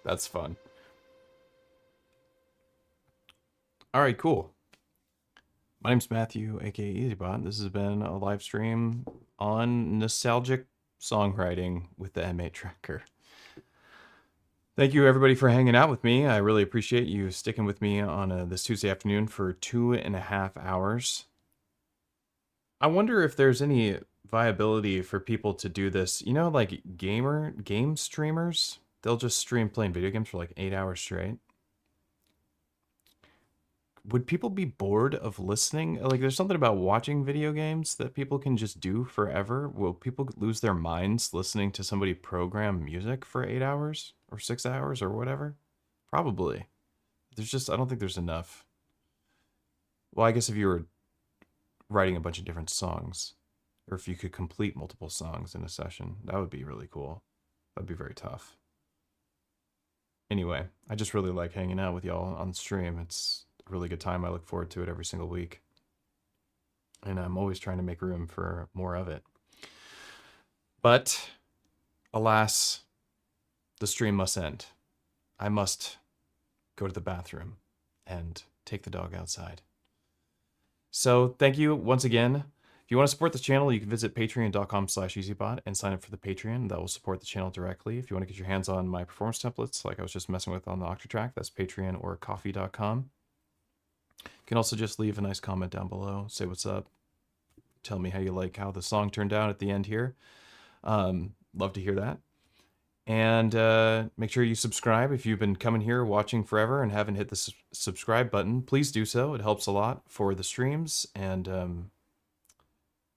That's fun. All right, cool. My name's Matthew, aka EZBOT. This has been a live stream on nostalgic songwriting with the M8 Tracker. Thank you, everybody, for hanging out with me. I really appreciate you sticking with me on this Tuesday afternoon for 2.5 hours. I wonder if there's any viability for people to do this. You know, like game streamers? They'll just stream playing video games for like 8 hours straight. Would people be bored of listening? Like, there's something about watching video games that people can just do forever. Will people lose their minds listening to somebody program music for 8 hours or 6 hours or whatever? Probably. I don't think there's enough. Well, I guess if you were writing a bunch of different songs, or if you could complete multiple songs in a session, that would be really cool. That'd be very tough. Anyway, I just really like hanging out with y'all on stream. It's a really good time. I look forward to it every single week. And I'm always trying to make room for more of it. But, alas, the stream must end. I must go to the bathroom and take the dog outside. So, thank you once again. If you want to support the channel, you can visit patreon.com/EZBOT and sign up for the Patreon. That will support the channel directly. If you want to get your hands on my performance templates, like I was just messing with on the Octatrack, that's Patreon or coffee.com. You can also just leave a nice comment down below, say what's up, tell me how you like how the song turned out at the end here. Love to hear that. And make sure you subscribe if you've been coming here watching forever and haven't hit the subscribe button. Please do so. It helps a lot for the streams, and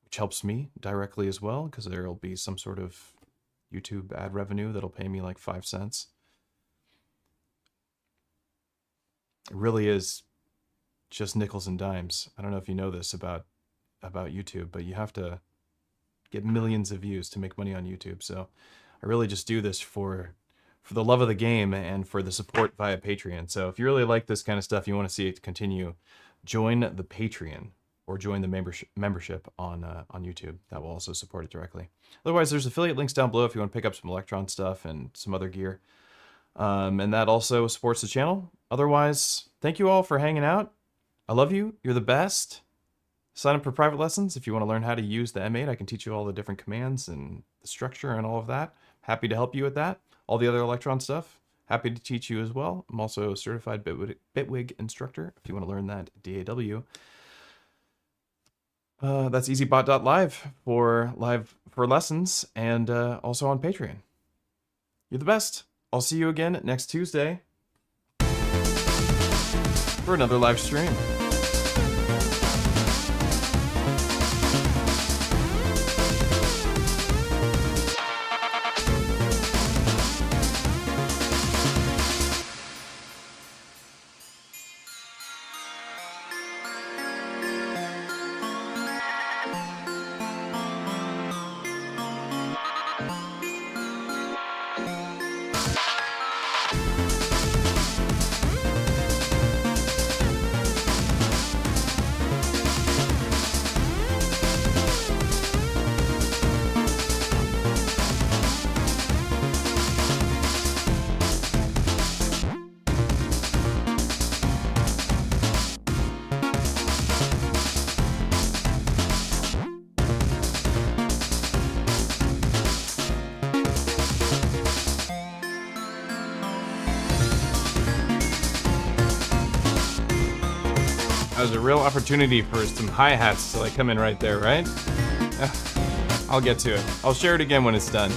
which helps me directly as well, because there will be some sort of YouTube ad revenue that'll pay me like 5 cents. It really is just nickels and dimes. I don't know if you know this about YouTube, but you have to get millions of views to make money on YouTube. So I really just do this for the love of the game and for the support via Patreon. So if you really like this kind of stuff, you want to see it continue, join the Patreon or join the membership on YouTube. That will also support it directly. Otherwise, there's affiliate links down below if you want to pick up some Electron stuff and some other gear. And that also supports the channel. Otherwise, thank you all for hanging out. I love you. You're the best. Sign up for private lessons if you want to learn how to use the M8. I can teach you all the different commands and the structure and all of that. Happy to help you with that. All the other Electron stuff, happy to teach you as well. I'm also a certified Bitwig instructor if you want to learn that DAW. That's EZBOT.live for lessons and also on Patreon. You're the best. I'll see you again next Tuesday for another live stream. That was a real opportunity for some hi-hats to like come in right there, right? I'll get to it. I'll share it again when it's done.